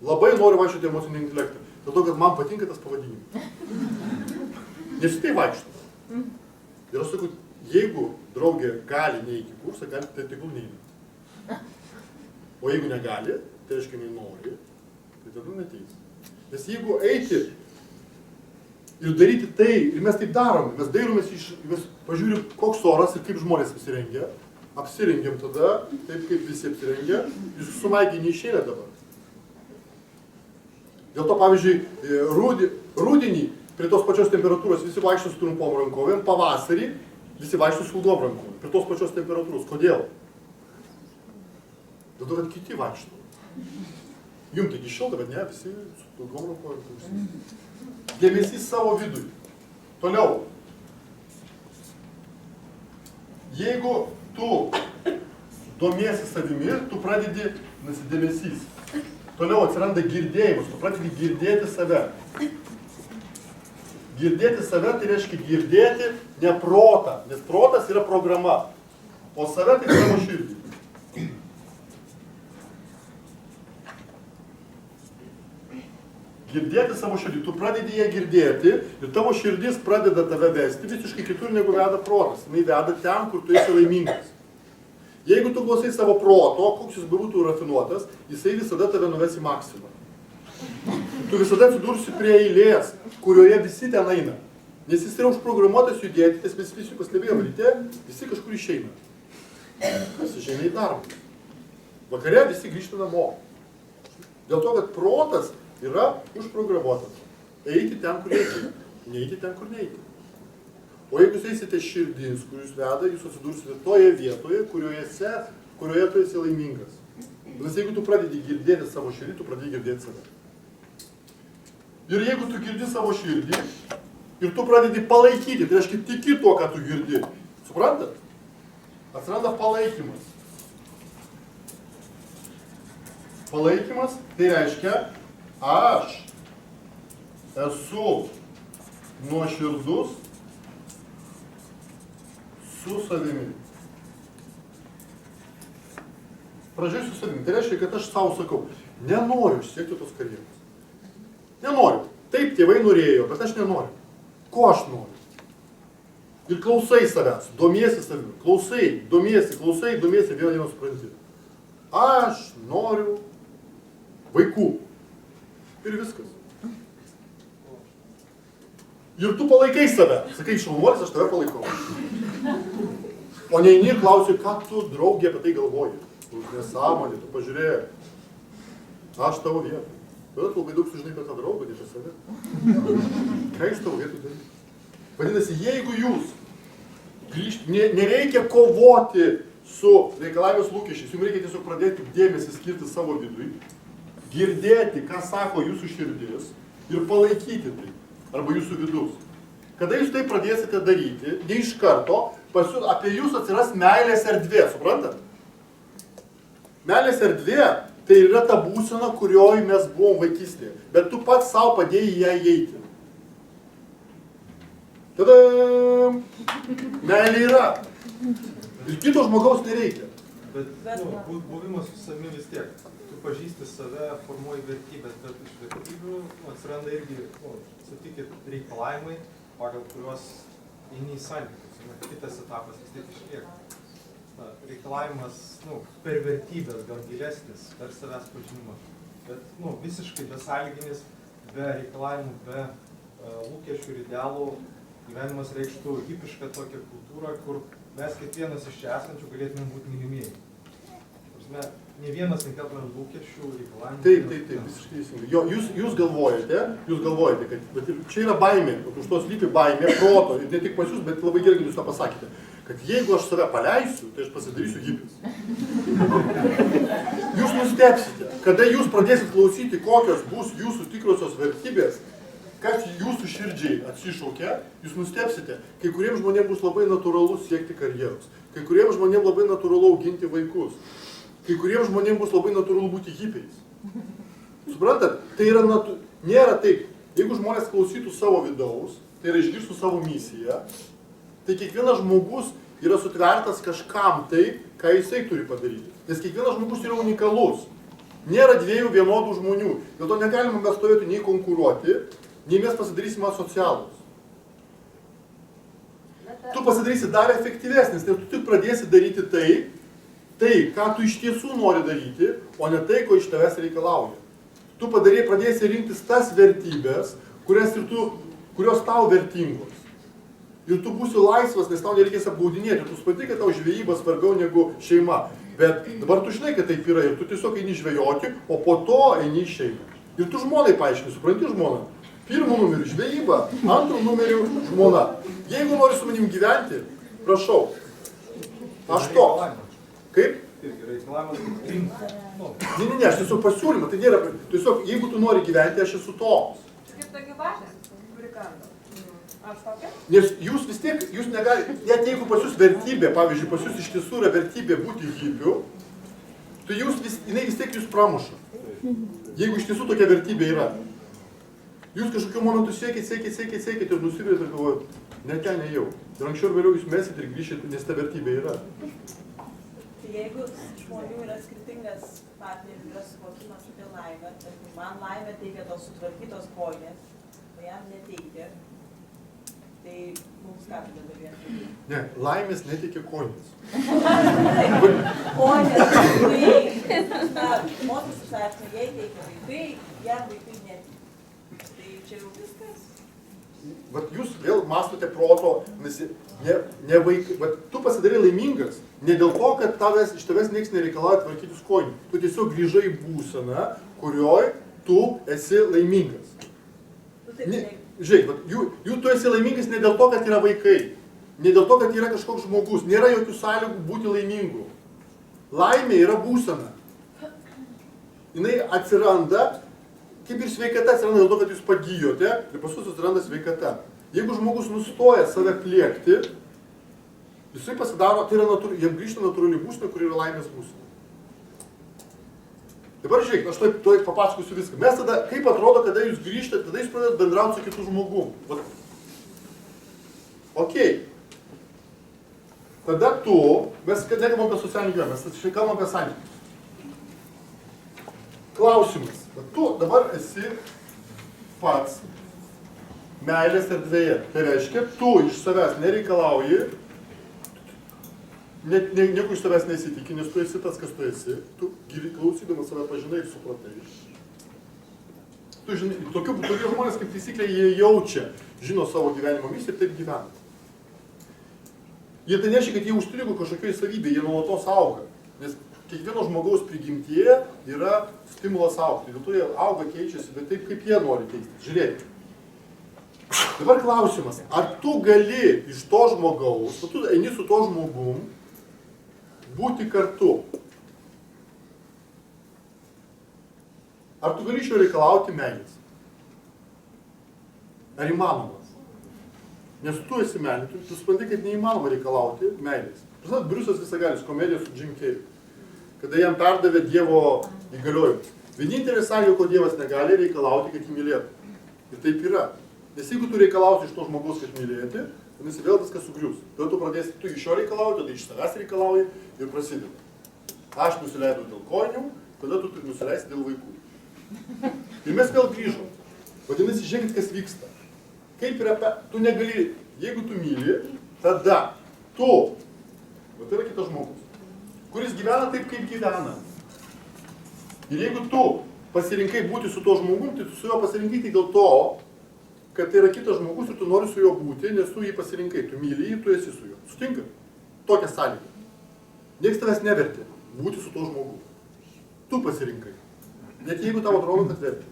labai noriu vaikščioti emocinį intelektą, dėl to, kad man patinka tas pavadinimas. Nes tai vaikšto. Ir aš sakau, jeigu draugė gali neįti kursą, gali, tai tegul neįti. O jeigu negali, tai reiškia nenori, tai tada neteis. Nes jeigu eiti ir daryti tai, ir mes taip darom, mes dairomės mes pažiūrim, koks oras ir kaip žmonės apsirengiam tada, taip kaip visi apsirengia, jūs sumaigiai neišėlė dabar. Dėl to, pavyzdžiui, rudenį prie tos pačios temperatūros visi vaikšto su trumpom rankovėm, pavasarį visi vaikšto su ilgom rankovėm, prie tos pačios temperatūros. Kodėl? Dėl to, kad kiti vaikšto. Jum taigi šilta, bet ne, visi su ilgom rankovėm. Dėmesys savo vidui. Toliau. Jeigu tu domiesi savimi, tu pradedi dėmesys. Toliau atsiranda girdėjimas, tu pradedi girdėti save. Girdėti save tai reiškia girdėti ne protą, nes protas yra programa, o save tai savo širdį. Girdėti savo širdį, tu pradedi ją girdėti ir tavo širdis pradeda tave vesti visiškai kitur negu veda protas. Jis veda ten, kur tu esi laimingas. Jeigu tu klausai savo proto, koks jis būtų rafinuotas, jisai visada tave nuves į maksimą. Tu visada atsidursi prie eilės, kurioje visi ten eina. Nes jis yra užprogramuotas judėti, nes mes visi pastebėjom ryte, visi kažkur išeina. Visi išeina į darbą. Vakare visi grįžta namo. Dėl to, kad protas yra užprogramuotas. Eiti ten, kur eiti. Neiti ten, kur neiti. O jeigu jūs eisite širdins, kur jūs veda, jūs atsidursite toje vietoje, kurioje tu esi laimingas. Nes jeigu tu pradedi girdėti savo širdį, tu pradedi girdėti save. Ir jeigu tu girdi savo širdį ir tu pradedi palaikyti, tai reiškia tiki tuo, ką tu girdi. Suprantat? Atsiranda palaikymas. Palaikymas tai reiškia, aš esu nuoširdus su savimi. Pradžiai su savimi. Tai reiškia, kad aš savo sakau, nenoriu siekti tos karjeros. Nenoriu. Taip, tėvai norėjo, bet aš nenoriu. Ko aš noriu? Ir klausai savęs, domiesi savimi. Klausai, domiesi, vieną dieną supranti. Aš noriu vaikų. Ir viskas. Ir tu palaikai save. Sakai, šaunuolis, aš tave palaikau. O neini ir klausi, ką tu, draugė, apie tai galvoji. Nesąmonė, tu pažiūrėjai. Aš tavo vietą. Tada tu labai daug sužinai apie tą draugą, ne apie save. Ką jis tavo vietų daryti? Vadinasi, jeigu jūs nereikia kovoti su reikalavimais lūkesčiais, jums reikia tiesiog pradėti dėmesį skirti savo vidui, girdėti, ką sako jūsų širdis ir palaikyti tai, arba jūsų vidus. Kada jūs tai pradėsite daryti, ne iš karto, apie jūs atsiras meilės erdvė, suprantat? Meilės erdvė tai yra ta būsena, kurioje mes buvom vaikystėje, bet tu pats savo padėjai ją įeiti. Tada meilė yra. Ir kito žmogaus nereikia. Bet buvimas su savimi vis tiek. Tu pažįsti save, formuoji vertybės, bet iš vertybių atsiranda irgi, sutikit, reikalavimai, pagal kuriuos eini į santykius. Kitas etapas vis tiek išlieka. Reikalavimas per vertybės gal gilesnis, per savęs pažinimą. Bet visiškai besąlyginis, be reikalavimų, be lūkesčių ir idealų gyvenimas reikštų hipišką tokią kultūrą, kur mes kiekvienas iš čia esančių galėtume būti mylimieji. Nei ne vienas nekeltumėm lūkesčių, reikalavimų. Taip, visiškai teisingai. Jo, jūs galvojate, kad bet čia yra baimė, už to slypi baimė, proto, ir ne tik pas jūs, bet labai gerai jūs tą pasakėte, kad jeigu aš save paleisiu, tai aš pasidarysiu hipis. Jūs nustebsite, kada jūs pradėsit klausyti, kokios bus jūsų tikrosios vertybės, kas jūsų širdžiai atsišaukia, jūs nustebsite, kai kuriems žmonėms bus labai natūralu siekti karjeros, kai kuriems žmonėms labai natūralu auginti vaikus, kai kuriems žmonėms bus labai natūralu būti hipiais. Suprantat, tai yra nėra taip, jeigu žmonės klausytų savo vidaus, tai yra išgirstų savo misiją, tai kiekvienas žmogus yra sutvertas kažkam tai, ką jisai turi padaryti. Nes kiekvienas žmogus yra unikalus. Nėra dviejų vienodų žmonių. Dėl to negalime mes stovėti nei konkuruoti, nei mes pasidarysime asocialus. Tu pasidarysi dar efektyvesnis, nes tu tik pradėsi daryti tai, ką tu iš tiesų nori daryti, o ne tai, ko iš tavęs reikalauja. Tu pradėsi rinktis tas vertybės, kurios tau vertingos. Ir tu būsi laisvas, nes tau nereikės apgaudinėti. Tu supranti, kad tau žvejyba svarbiau negu šeima. Bet dabar tu žinai, kad taip yra ir tu tiesiog eini žvejoti, o po to eini į šeimą. Ir tu žmonai paaiškini, supranti žmoną? Pirmu numeriu žvejyba, antru numeriu žmona. Jeigu nori su manim gyventi, prašau. Aš to. Kaip? Ne, aš tiesiog pasiūlymą, tai nėra, tiesiog jeigu tu nori gyventi, aš esu toks. Kaip ta gyvatė, kuri kanda. Aš tokia? Nes jūs vis tiek, jūs negalite, net jeigu pas jūs vertybė, pavyzdžiui, pas jūs iš tiesų yra vertybė būti hipiu, tai jinai vis tiek jūs pramuša. Jeigu iš tiesų tokia vertybė yra. Jūs kažkokiu momentu siekit ir nusivilėt ir galvojat, ne ten nejau. Ir anksčiau ir vėliau jūs mesit ir grįšit, nes ta vertybė yra. Tai jeigu žmonių yra skirtingas partneris, yra suvokimas apie laimę, tarkim, man laimę teikia tos sutvarkytos kojės, o jam neteikia, tai mums ką tada daryti? Ne, laimės neteikia kojės. Kojės, vaikai, moters įsakymai, jai teikia vaikai, jam vaikai neteikia. Tai čia jau viskas. Vat jūs vėl mąstote proto, ne vaikai, vat tu pasidarai laimingas, ne dėl to, kad iš tavęs nieks nereikalauja tvarkytis kojų. Tu tiesiog grįžai į būseną, kurioj tu esi laimingas. Žiūrėk, tu esi laimingas ne dėl to, kad yra vaikai, ne dėl to, kad yra kažkoks žmogus, nėra jokių sąlygų būti laimingu. Laimė yra būsena. Jinai atsiranda, kaip ir sveikata atsiranda dėl to, kad jūs pagijote ir paskui atsiranda sveikata. Jeigu žmogus nustoja save pliekti, jisai pasidaro, tai yra jam grįžta natūrali būsena, kur yra laimės būsena. Dabar žiūrėk, aš tuoj papasakosiu viską. Mes tada, kaip atrodo, kada jūs grįžtate, tada jūs pradedate bendrauti su kitu žmogum. Okei. Tada mes nekalbam apie socialinį gyvenimą, mes kalbam apie santykius. Klausimas. Tu dabar esi pats meilės erdvėje. Tai reiškia, tu iš savęs nereikalauji, nieko iš tavęs nesitiki, nes tu esi tas, kas tu esi. Tu klausydamas save pažinai ir supratai. Tu žinai, tokie žmonės kaip taisyklė, jie jaučia, žino savo gyvenimo misiją ir taip gyvena. Jie tai nereiškia, kad jie užstrigo kažkokioj savybėje, jie nuolatos auga. Nes kiekvieno žmogaus prigimtyje yra stimulas augti. Dėl to jie auga, keičiasi, bet taip, kaip jie nori keistis. Žiūrėk. Dabar klausimas, ar tu gali iš to žmogaus, tu eini su to žmogum, būti kartu? Ar tu gali iš jo reikalauti meilės? Ar įmanoma? Nes tu esi meilė, tu supranti, kad neįmanoma reikalauti meilės. Žinot, Briusas Visagalis, komedija su Jim Carrey, kada jam perdavė Dievo įgaliojimus. Vienintelė sąlyga, ko Dievas negali reikalauti, kad jį mylėtų. Ir taip yra. Nes jeigu tu reikalausi iš to žmogaus, kad mylėti, vadinasi, vėl viskas sugrius. Tada tu pradėsi, tu iš jo reikalauji, tada iš savęs reikalauji ir prasideda. Aš nusileidau dėl kojinių, tada tu nusileisi dėl vaikų. Ir mes vėl grįžom. Vadinasi, žiūrėkit, kas vyksta. Kaip yra, tu negali, jeigu tu myli, tada tu, tai yra kitas žmogus, kuris gyvena taip, kaip gyvena. Ir jeigu tu pasirinkai būti su to žmogum, tai tu su juo pasirinkai tik dėl to, kad tai yra kitas žmogus ir tu nori su juo būti, nes tu jį pasirinkai, tu myli jį, tu esi su juo. Sutinka? Tokia sąlyga. Niekas tavęs nevertė būti su to žmogu. Tu pasirinkai. Net jeigu tau atrodo, kad verti.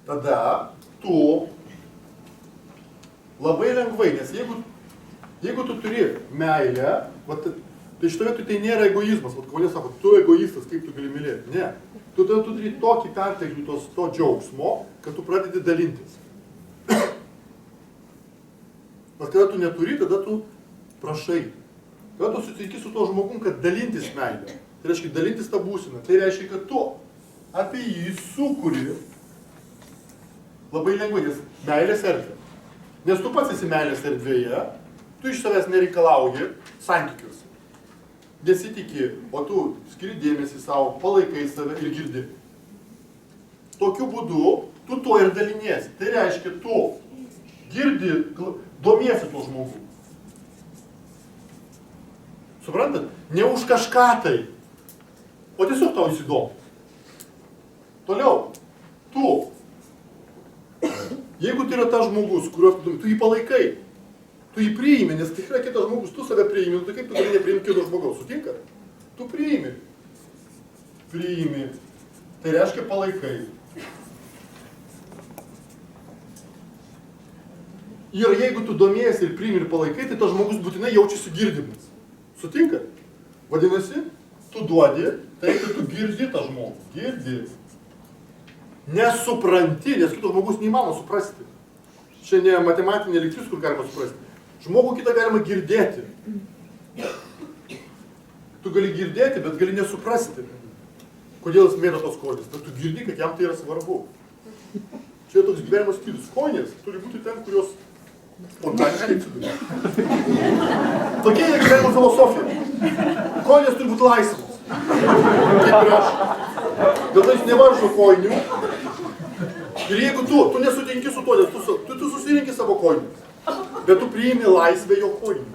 Tada tu labai lengvai, nes jeigu tu turi meilę, tai šitą vietą tai nėra egoizmas. Kaunė sako, tu egoistas, kaip tu gali mylėti. Ne. Tu turi tokį perteklių to džiaugsmo, kad tu pradedi dalintis. Bet kada tu neturi, tada tu prašai. Kada tu susitinki su to žmogum, kad dalintis meilę. Tai reiškia dalintis tą būseną. Tai reiškia, kad tu apie jį sukuri labai lengvai, nes meilės erdvė. Nes tu pats esi meilės erdvėje, tu iš savęs nereikalauji santykius. Nesitiki, o tu skiri dėmesį savo, palaikai save ir girdi. Tokiu būdu tu to ir daliniesi. Tai reiškia, tu girdi, domiesi to žmogų. Suprantat? Ne už kažką tai, o tiesiog tau įsidomu. Toliau, tu, jeigu tai yra tas žmogus, kuriuo tu jį palaikai, tu jį priimi, nes tai yra kitas žmogus, tu save priimi, tai kaip tu gali nepriimti kito žmogaus, sutinka? Tu priimi. Priimi. Tai reiškia palaikai. Ir jeigu tu domiesi ir priimi ir palaikai, tai tas žmogus būtinai jaučiasi girdimas. Sutinka? Vadinasi, tu duodi, tai kad tu girdi tą žmogų. Girdi. Nesupranti, nes kito žmogus neįmanoma suprasti. Čia ne matematinė lygtis, kur galima suprasti. Žmogų kitą galima girdėti. Tu gali girdėti, bet gali nesuprasti, kodėl jis mėto tos skonis. Bet tu girdi, kad jam tai yra svarbu. Čia toks gyvenimo stilius. Skonės turi būti ten, kurios spontaniškai atsiduria. Tokia yra gyvenimo filosofija. Skonės turi būti laisvos. Kaip ir aš. Dėl to jis nevaržo kojinių. Ir jeigu tu nesutinki su to, nes tu susirinki savo kojinius. Bet tu priimi laisvę jo kojinių.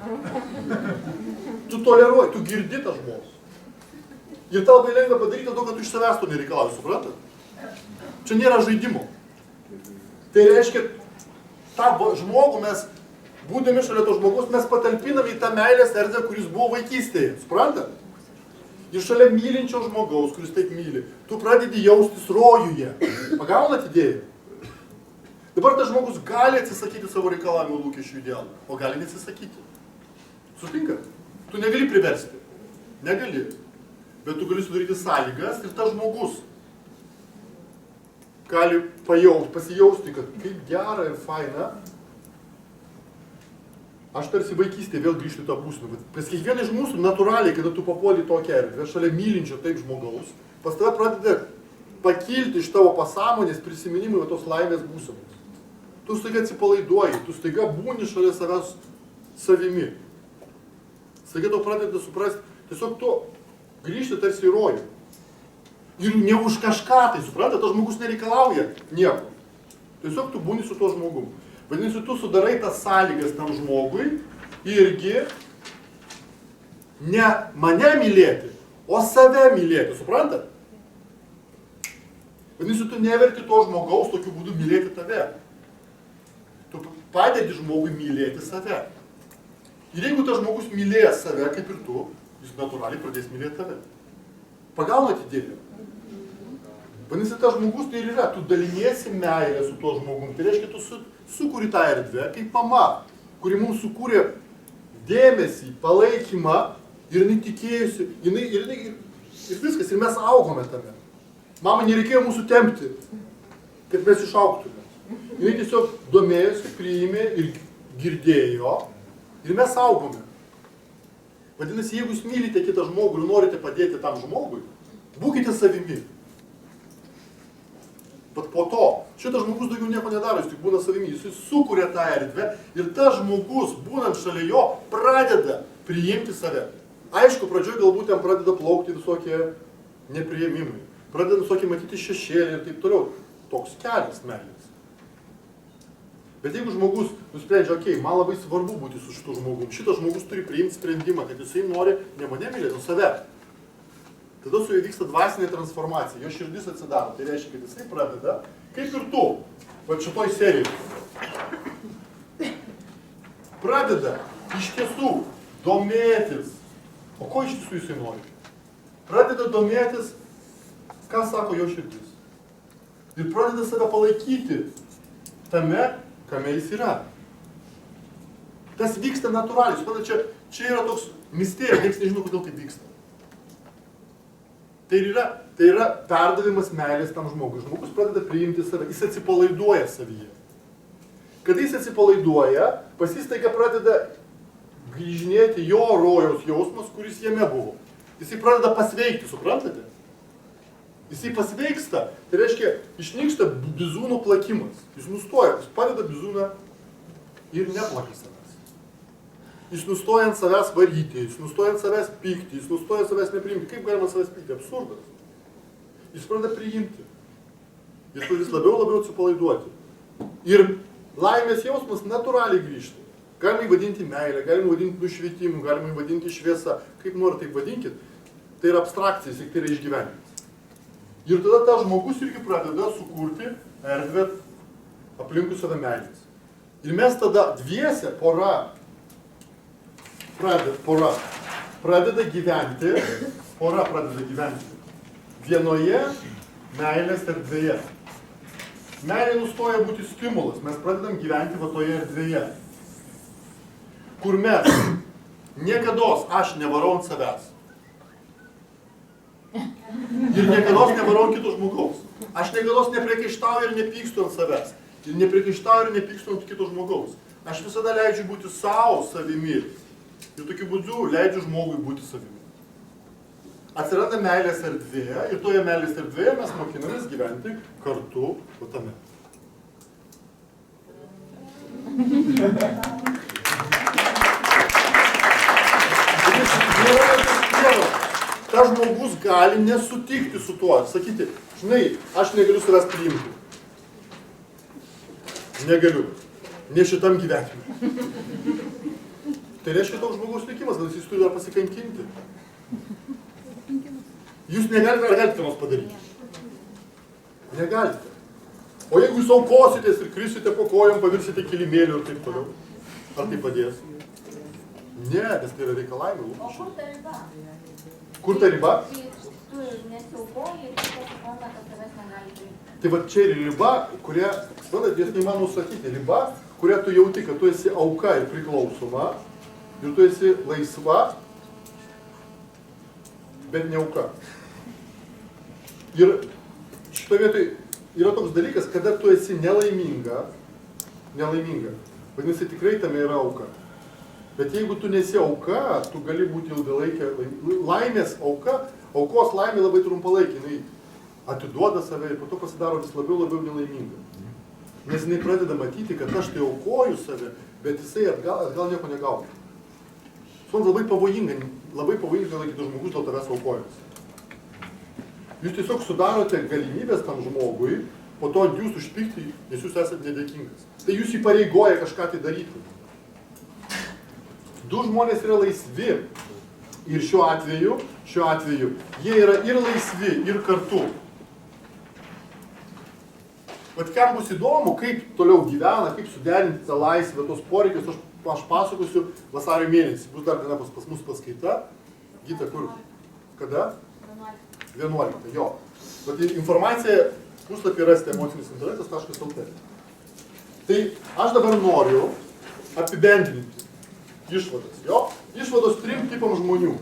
Tu toleruoji, tu girdi tą žmogų. Ir tau labai lengva padaryti to, kad tu iš savęs to nereikalauji, suprantat? Čia nėra žaidimo. Tai reiškia, tą žmogų mes, būdami šalia to žmogus, mes patalpiname į tą meilės erdvę, kuris buvo vaikystėje, suprantat? Ir šalia mylinčio žmogaus, kuris taip myli, tu pradedi jaustis rojuje. Pagaunat idėją? Dabar tas žmogus gali atsisakyti savo reikalavimų lūkesčių idealų, o gali neatsisakyti. Sutinka? Tu negali priversti. Negali. Bet tu gali sudaryti sąlygas ir tas žmogus gali pasijausti, kad kaip gera ir faina. Aš tarsi vaikystėje vėl grįžtu į tą būseną. Pas kiekvieną iš mūsų natūraliai, kada tu papuoli tokią erdvę, šalia mylinčio taip žmogaus, pas tave pradeda pakilti iš tavo pasąmonės prisiminimai tos laimės būsenos. Tu staiga atsipalaiduoji, tu staiga būni šalia savęs savimi. Staiga tau pradeda suprasti, tiesiog tu grįžti tarsi į rojų. Ir ne už kažką tai, suprantat, tas žmogus nereikalauja nieko. Tiesiog tu būni su tuo žmogum. Vadinasi, tu sudarai tas sąlygas tam žmogui irgi ne mane mylėti, o save mylėti, suprantat? Vadinasi, tu neverti to žmogaus tokiu būdu mylėti tave. Tu padedi žmogui mylėti save. Ir jeigu tas žmogus mylės save, kaip ir tu, jis natūraliai pradės mylėti tave. Pagaunat idėją. Vadinasi, tas žmogus tai ir yra, tu daliniesi meilę su tuo žmogum. Tai reiškia, tu sukuri tą erdvę, kaip mama, kuri mums sukūrė dėmesį, palaikymą ir jinai tikėjusi, ir viskas, ir mes augome tame. Mama nereikėjo mūsų tempti, kad mes išaugtume. Jinai tiesiog domėjosi, priėmė ir girdėjo ir mes augome. Vadinasi, jeigu jūs mylite kitą žmogų ir norite padėti tam žmogui, būkite savimi. Bet po to, šitas žmogus daugiau nieko nedaro, jis tik būna savimi, jis sukuria tą erdvę ir tas žmogus, būnant šalia jo, pradeda priimti save. Aišku, pradžioje galbūt jam pradeda plaukti visokie nepriėmimai, pradeda visokie matyti šešėlį ir taip toliau. Toks kelias meilės. Bet jeigu žmogus nusprendžia, okei, man labai svarbu būti su šitu žmogum, šitas žmogus turi priimti sprendimą, kad jisai nori ne mane mylėti, o save. Tada su juo vyksta dvasinė transformacija, jo širdis atsidaro. Tai reiškia, kad jisai pradeda, kaip ir tu, va šitoj serijai. Pradeda iš tiesų domėtis, o ko iš tiesų jisai nori. pradeda domėtis, ką sako jo širdis. Ir pradeda save palaikyti tame, kame jis yra. Tas vyksta natūraliai. Suprantate, čia yra toks misterija, niekas nežino, kodėl tai vyksta. Tai yra perdavimas meilės tam žmogui. Žmogus pradeda priimti save, jis atsipalaiduoja savyje. Kada jis atsipalaiduoja, pas jis taiga pradeda grįžinėti jo rojaus jausmas, kuris jame buvo. Jisai pradeda pasveikti, suprantate? Jisai pasveiksta, tai reiškia, išnyksta bizūno plakimas. Jis nustoja, jis padeda bizūną ir neplaka savęs. Jis nustoja ant savęs varyti, jis nustoja ant savęs pykti, jis nustoja savęs nepriimti. Kaip galima savęs pykti? Absurdas. Jis pradeda priimti. Jis turi vis labiau atsipalaiduoti. Ir laimės jausmas natūraliai grįžta. Galima įvadinti meilę, galima įvadinti nušvietimu, galima įvadinti šviesą. Kaip nori, taip vadinkit. Tai yra abstrakcija, tai yra išgyvenimas. Ir tada tas žmogus irgi pradeda sukurti erdvę aplinkui save meilės. Ir mes tada dviese, pora pradeda gyventi vienoje meilės erdvėje. Meilė nustoja būti stimulas, mes pradedam gyventi va toje erdvėje, kur mes niekados aš nevarau ant savęs. Ir niekados nevarau ant kito žmogaus. Aš niekados nepriekaištauju ir nepykstu ant savęs. Ir nepriekaištauju ir nepykstu ant kito žmogaus. Aš visada leidžiu būti savo savimi. Ir tokiu būdu leidžiu žmogui būti savimi. Atsiranda meilės erdvėje ir toje meilės erdvėje mes mokinamės gyventi kartu tame. Tas žmogus gali nesutikti su tuo, sakyti, žinai, aš negaliu savęs priimti. Negaliu. Ne šitam gyvenime. Tai reiškia toks žmogaus likimas, kad jis turi dar pasikankinti. Jūs negalite ką nors padaryti. Negalite. O jeigu jūs aukositės ir krisite po kojom, pavirsite kilimėlių ir taip toliau, ar tai padės? Ne, nes tai yra reikalavimai. O kur ta riba? Kur ta riba? Tu nesiaukoji ir tu supranta, kad tavęs negali priimti. Tai va čia ir riba, kurią, suprantat, jas neįmanoma sakyti, riba, kurią tu jauti, kad tu esi auka ir priklausoma, ir tu esi laisva, bet ne auka. Ir šitoje vietoje yra toks dalykas, kada tu esi nelaiminga, vadinasi, tikrai tame yra auka. Bet jeigu tu nesi auka, tu gali būti ilgalaikė laimės auka, aukos laimė labai trumpalaikė, jinai atiduoda save ir po to pasidaro vis labiau nelaiminga. Nes jinai pradeda matyti, kad aš tai aukoju save, bet jisai atgal nieko negauna. Suons labai pavojinga laikyti žmogus dėl tavęs aukojasi. Jūs tiesiog sudarote galimybės tam žmogui, po to ant jūs užpykti, nes jūs esate nedėkingas. Tai jūs įpareigoja kažką tai daryti. Du žmonės yra laisvi. Ir šiuo atveju, jie yra ir laisvi, ir kartu. Vat kam bus įdomu, kaip toliau gyvena, kaip suderinti tą laisvę, tos poreikius, aš pasakosiu vasario mėnesį. Bus dar viena pas mus paskaita. Gita, kur? Kada? 11. Jo. Vat informaciją puslapį rasite emocinis-intelektas.lt. Tai aš dabar noriu apibendrinti išvadas. Jo? Išvados 3 tipam žmonių.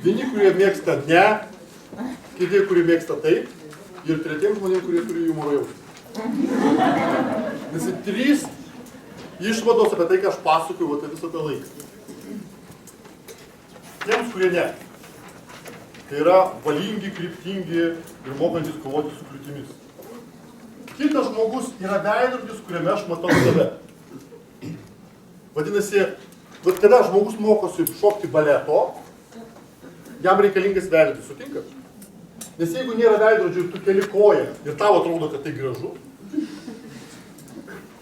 Vieni, kurie mėgsta ne, kiti, kurie mėgsta taip, ir tretiem žmonėm, kurie turi humoro jausmą. Nes 3 išvados apie tai, ką aš pasakoju visą tą laiką. Tiems, kurie ne. Tai yra valingi, kryptingi ir mokantis kovoti su kliūtimis. Kitas žmogus yra veidrodis, kuriame aš matau save. Vadinasi, kada žmogus mokosi šokti baleto, jam reikalingas veidrodis, sutinkat? Nes jeigu nėra veidrodžio ir tu keli koją ir tau atrodo, kad tai gražu,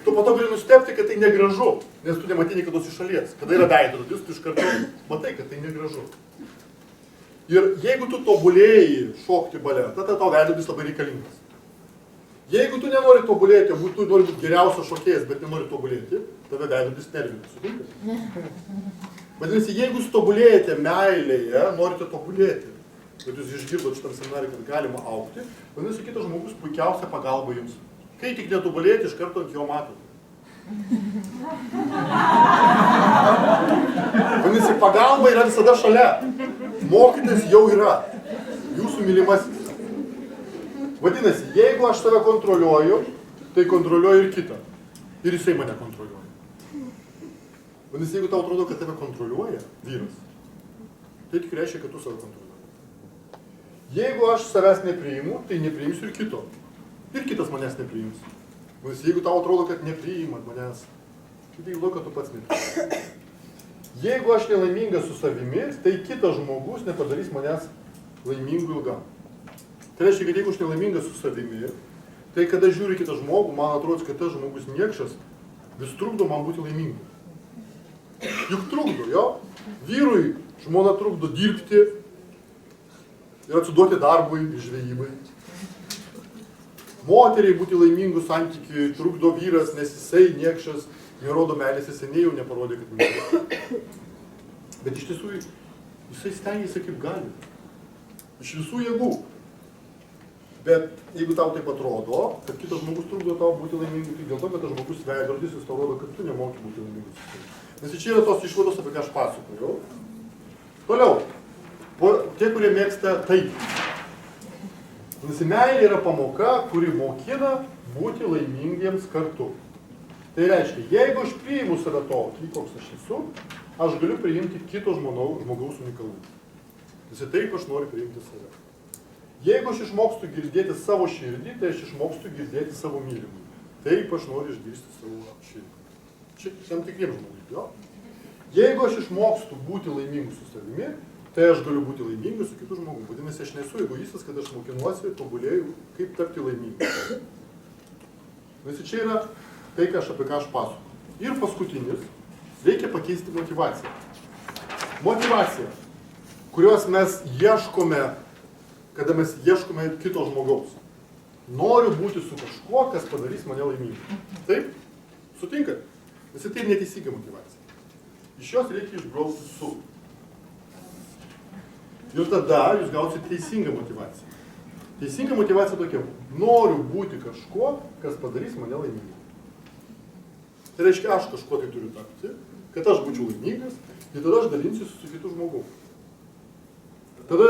tu po to gali nustebti, kad tai negražu, nes tu nematai niekados iš šalies. Kada yra veidrodis, tu iš karto matai, kad tai negražu. Ir jeigu tu tobulėjai šokti baletą, tada tau veidrodis labai reikalingas. Jeigu tu nenori tobulėti, o tu nori būti geriausias šokėjas, bet nenori tobulėti, tave veidrodis nervina. Sutinkat? Vadinasi, jeigu jūs tobulėjate meilėje, norite tobulėti, Bet jūs išgirdot šitam seminarį, kad galima augti, vadinasi, kitas žmogus puikiausia pagalba jums. Kai tik netobulėjate, iš karto ant jo matote. Vadinasi, pagalba yra visada šalia. Mokytis jau yra. Jūsų mylimasis. Vadinasi, jeigu aš save kontroliuoju, tai kontroliuoju ir kitą. Ir jisai mane kontroliuoja. Vadinasi, jeigu tau atrodo, kad tave kontroliuoja vyras, tai tik reiškia, kad tu save kontroliuoji. Jeigu aš savęs nepriimu, tai nepriimsiu ir kito. Ir kitas manęs nepriims. Vadinasi, jeigu tau atrodo, kad nepriimat manęs, tai įlo, kad tu pats nepriims. Jeigu aš nelaimingas su savimi, tai kitas žmogus nepadarys manęs laimingu ilgam. Tai reiškia, kad jeigu aš nelaimingas su savimi, tai kada žiūri kitą žmogų, man atrodo, kad tas žmogus niekšas vis trukdo man būti laimingu. Juk trukdo, jo? Vyrui žmona trukdo dirbti ir atsiduoti darbui ir žvejybai. Moteriai būti laimingų santykiui trukdo vyras, nes jisai niekšas, nerodo meilės, jisai jau neparodė, kad myli. Bet iš tiesų jisai stengiasi kaip gali. Iš visų jėgų. Bet jeigu tau taip atrodo, kad kitas žmogus trukdo tau būti laimingu, tai dėl to, kad tas žmogus veidrodis, jis tau rodo, kad tu nemoki būti laimingus. Nes čia yra tos išvados, apie ką aš pasakojau. Toliau. Tie, kurie mėgsta taip. Nes meilė yra pamoka, kuri mokina būti laimingiems kartu. Tai reiškia, jeigu aš priimu save tokį, koks aš esu, aš galiu priimti kito žmogaus unikalumą. Nes taip aš noriu priimti save. Jeigu aš išmokstu girdėti savo širdį, tai aš išmokstu girdėti savo mylimą. Taip aš noriu išgirsti savo širdį. Čia tam tikriem žmonėm, jo? Jeigu aš išmokstu būti laimingu su savimi, tai aš galiu būti laimingas su kitu žmogu. Vadinasi, aš nesu egoistas, kad aš mokinuosi, tobulėju, kaip tapti laimingas. Visi čia yra tai, apie ką aš pasakoju. Ir paskutinis, reikia pakeisti motivaciją. Motivacija, kurios mes ieškome, kada mes ieškome kito žmogaus. Noriu būti su kažkuo, kas padarys mane laimingą. Taip? Sutinkat? Visi tai neteisinga motivacija. Iš jos reikia išbraukti su. Ir tada jūs gausite teisingą motivaciją. Teisinga motivacija tokia. Noriu būti kažkuo, kas padarys mane laimingą. Tai reiškia, aš kažkuo tai turiu tapti, kad aš būčiau laimingas ir tada aš dalinsiuosi su kitu žmogu. Tada